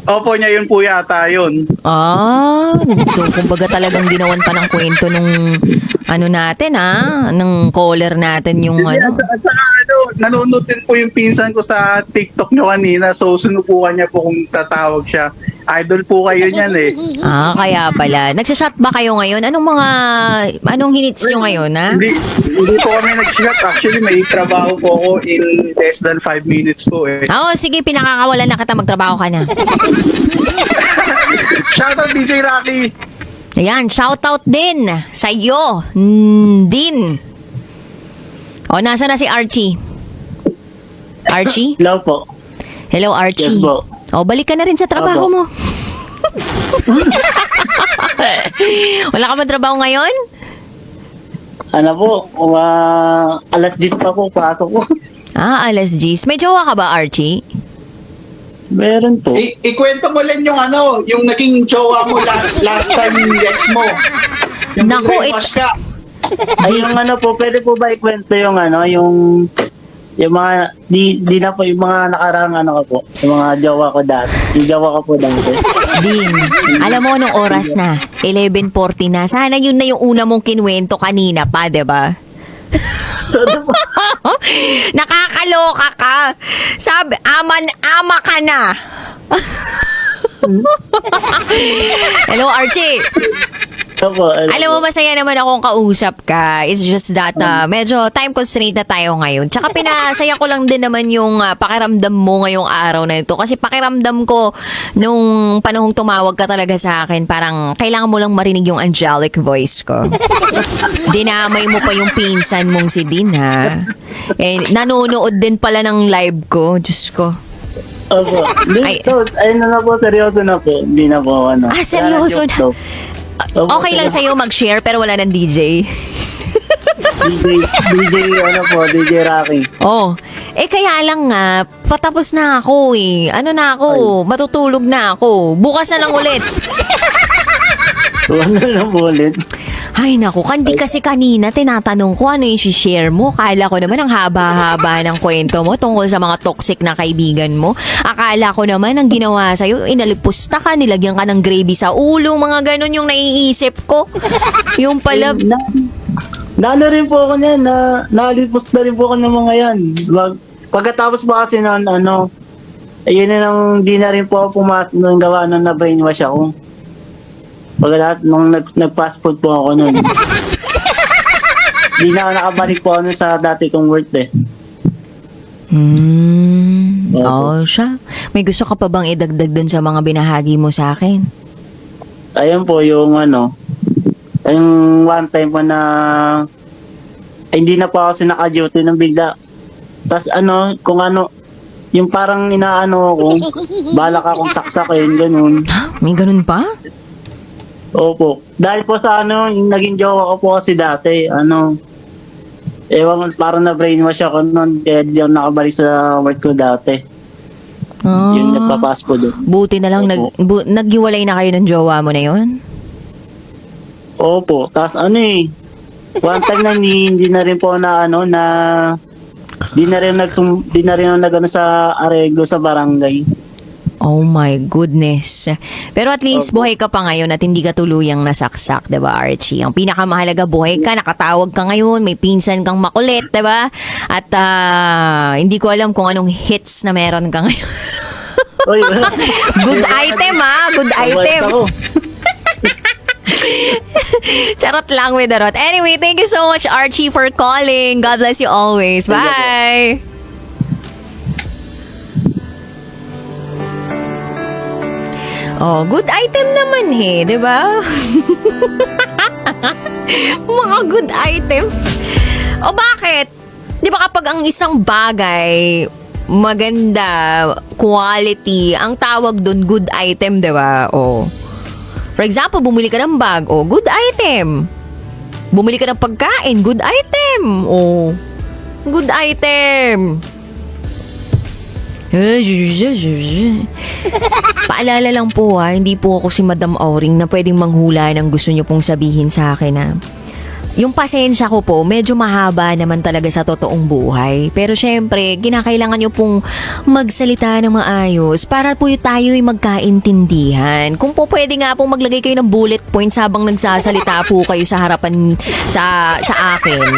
opo niya yun po yata yun. Ah, so kumbaga talagang ginawan pa ng kwento nung natin ng caller natin yung At saka nanonood din po yung pinsan ko sa TikTok niyo kanina. So sinubukan niya po kung tatawag siya. Idol po kayo niyan eh. Ah, kaya pala. Nagsashot ba kayo ngayon? Anong hinits nyo ngayon, ha? Hindi po kami nag-chat. Actually, may trabaho po ako in less than 5 minutes po eh. Oo, sige, pinakakawalan na kita, magtrabaho ka na. Shoutout DJ Rocky! Ayan, shoutout din sa iyo, din. O, nasa na si Archie? Archie? Hello po. Hello, Archie. Yes po. O, balik ka na rin sa trabaho Opo. mo. Wala ka ba trabaho ngayon? Ano po, alas 10 pa po, pasok po. Ah, alas 10. May jowa ka ba, Archie? Meron po. Ikwento mo lang yung naging jowa mo last time yung ex mo. Yung Naku, brainwash ka. Ay, yung po, pwede po ba ikwento yung yung mga, di na po, yung mga nakarang ko po, yung mga jowa ko dati. Yung jowa ko po dati. Din, alam mo anong oras na? 11:40 na. Sana yun na yung una mong kinwento kanina pa, 'di ba? Nakakaloka ka. Sabi, ama ka na. Hello, Archie. Opo, Alam mo, masaya naman akong kausap ka. It's just that medyo time constraint na tayo ngayon. Tsaka pinasaya ko lang din naman yung pakiramdam mo ngayong araw na ito. Kasi pakiramdam ko nung panahong tumawag ka talaga sa akin, parang kailangan mo lang marinig yung angelic voice ko. Dinamay mo pa yung pinsan mong si Din, ha? Eh, nanonood din pala ng live ko. Diyos ko. Opo. Ay. Ayun na po, seryoso na po. Hindi na po, Ah, seryoso Joke na? daw. Opo, Okay lang sa'yo mag-share pero wala ng DJ. DJ Rocky. Oh, kaya lang nga, patapos na ako eh. Matutulog na ako. Bukas na lang ulit. Ano lang po ulit. Ay naku, kandi kasi kanina tinatanong ko ano yung share mo. Akala ko naman ang haba-haba ng kwento mo tungkol sa mga toxic na kaibigan mo. Akala ko naman ang ginawa sa'yo, inalipusta ka, nilagyan ka ng gravy sa ulo, mga ganun yung naiisip ko. Yung pala, Naano rin po ako niyan, nalipos na rin po ako ng mga yan. Pagkatapos ba kasi ayun na nang di na rin po ako pumasok nung gawa nung na-brainwash ako. Pagkatapos nung nag-fast food po ako nun. Di na ako nakabalik po ako sa dati kong work eh. siya. May gusto ka pa bang idagdag dun sa mga binahagi mo sa akin? Ayun po yung yung one time po na hindi na po ako naka-duty nang bigla. Tapos yung parang inaano ako, balak akong saksakin, ganun. May ganun pa? Opo. Dahil po sa yung naging jowa ko po kasi dati, parang na-brainwash ako noon, kaya di ako nakabalik sa work ko dati. Yung nagpapas po doon. Buti na lang naghiwalay na kayo ng jowa mo na yun? Opo. Tapos one time na hindi na rin po di na rin nag sa areglo sa barangay. Oh my goodness. Pero at least buhay ka pa ngayon at hindi ka tuluyang nasaksak, 'di ba, Archie? Ang pinakamahalaga, buhay ka, nakatawag ka ngayon, may pinsan kang makulit, 'di ba? At hindi ko alam kung anong hits na meron ka ngayon. Oy, Good item ha, good item. Ako. Charot lang with the rot. Anyway, thank you so much Archie for calling. God bless you always. Bye! Oh, good item naman di ba? Mga good item. O bakit? Di ba kapag ang isang bagay maganda, quality, ang tawag doon good item, di ba? O, for example, bumili ka ng bag, good item. Bumili ka ng pagkain, good item. Good item. Paalala lang po hindi po ako si Madam Auring na pwedeng manghula ng gusto niyo pong sabihin sa akin yung pasensya ko po, medyo mahaba naman talaga sa totoong buhay. Pero syempre, kinakailangan nyo pong magsalita ng maayos para po tayo'y magkaintindihan. Kung po pwede nga pong maglagay kayo ng bullet points habang nagsasalita po kayo sa harapan sa akin.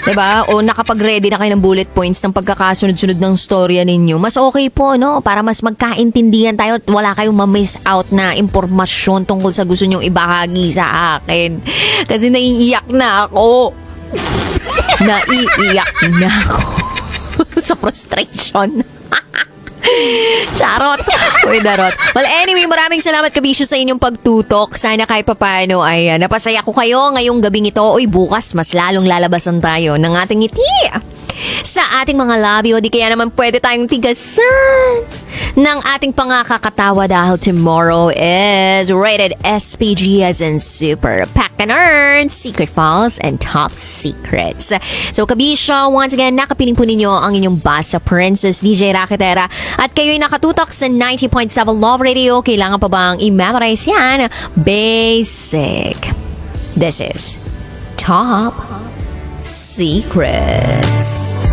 Diba? O nakapag-ready na kayo ng bullet points ng pagkakasunod-sunod ng storya ninyo. Mas okay po, no? Para mas magkaintindihan tayo at wala kayong ma-miss out na impormasyon tungkol sa gusto nyong ibahagi sa akin. Kasi naiiyak na ako. Naiiyak na ako. Sa frustration. Charot. Uy, darot. Well, anyway, maraming salamat kabisyo sa inyong pagtutok. Sana kahit papano ay napasaya ko kayo ngayong gabing ito. Uy, bukas mas lalong lalabasan tayo ng ating ngiti sa ating mga labyo. Di kaya naman pwede tayong tigasan ng ating pangakakatawa dahil tomorrow is rated SPG as in Super Pack and Earn, Secret Files, and Top Secrets. So, kabisyo, once again, nakapiling po ninyo ang inyong Basta Princess, DJ Raketera. At kayo'y nakatutok sa 90.7 Love Radio. Kailangan pa bang i-memorize yan? Basic. This is Top Secrets.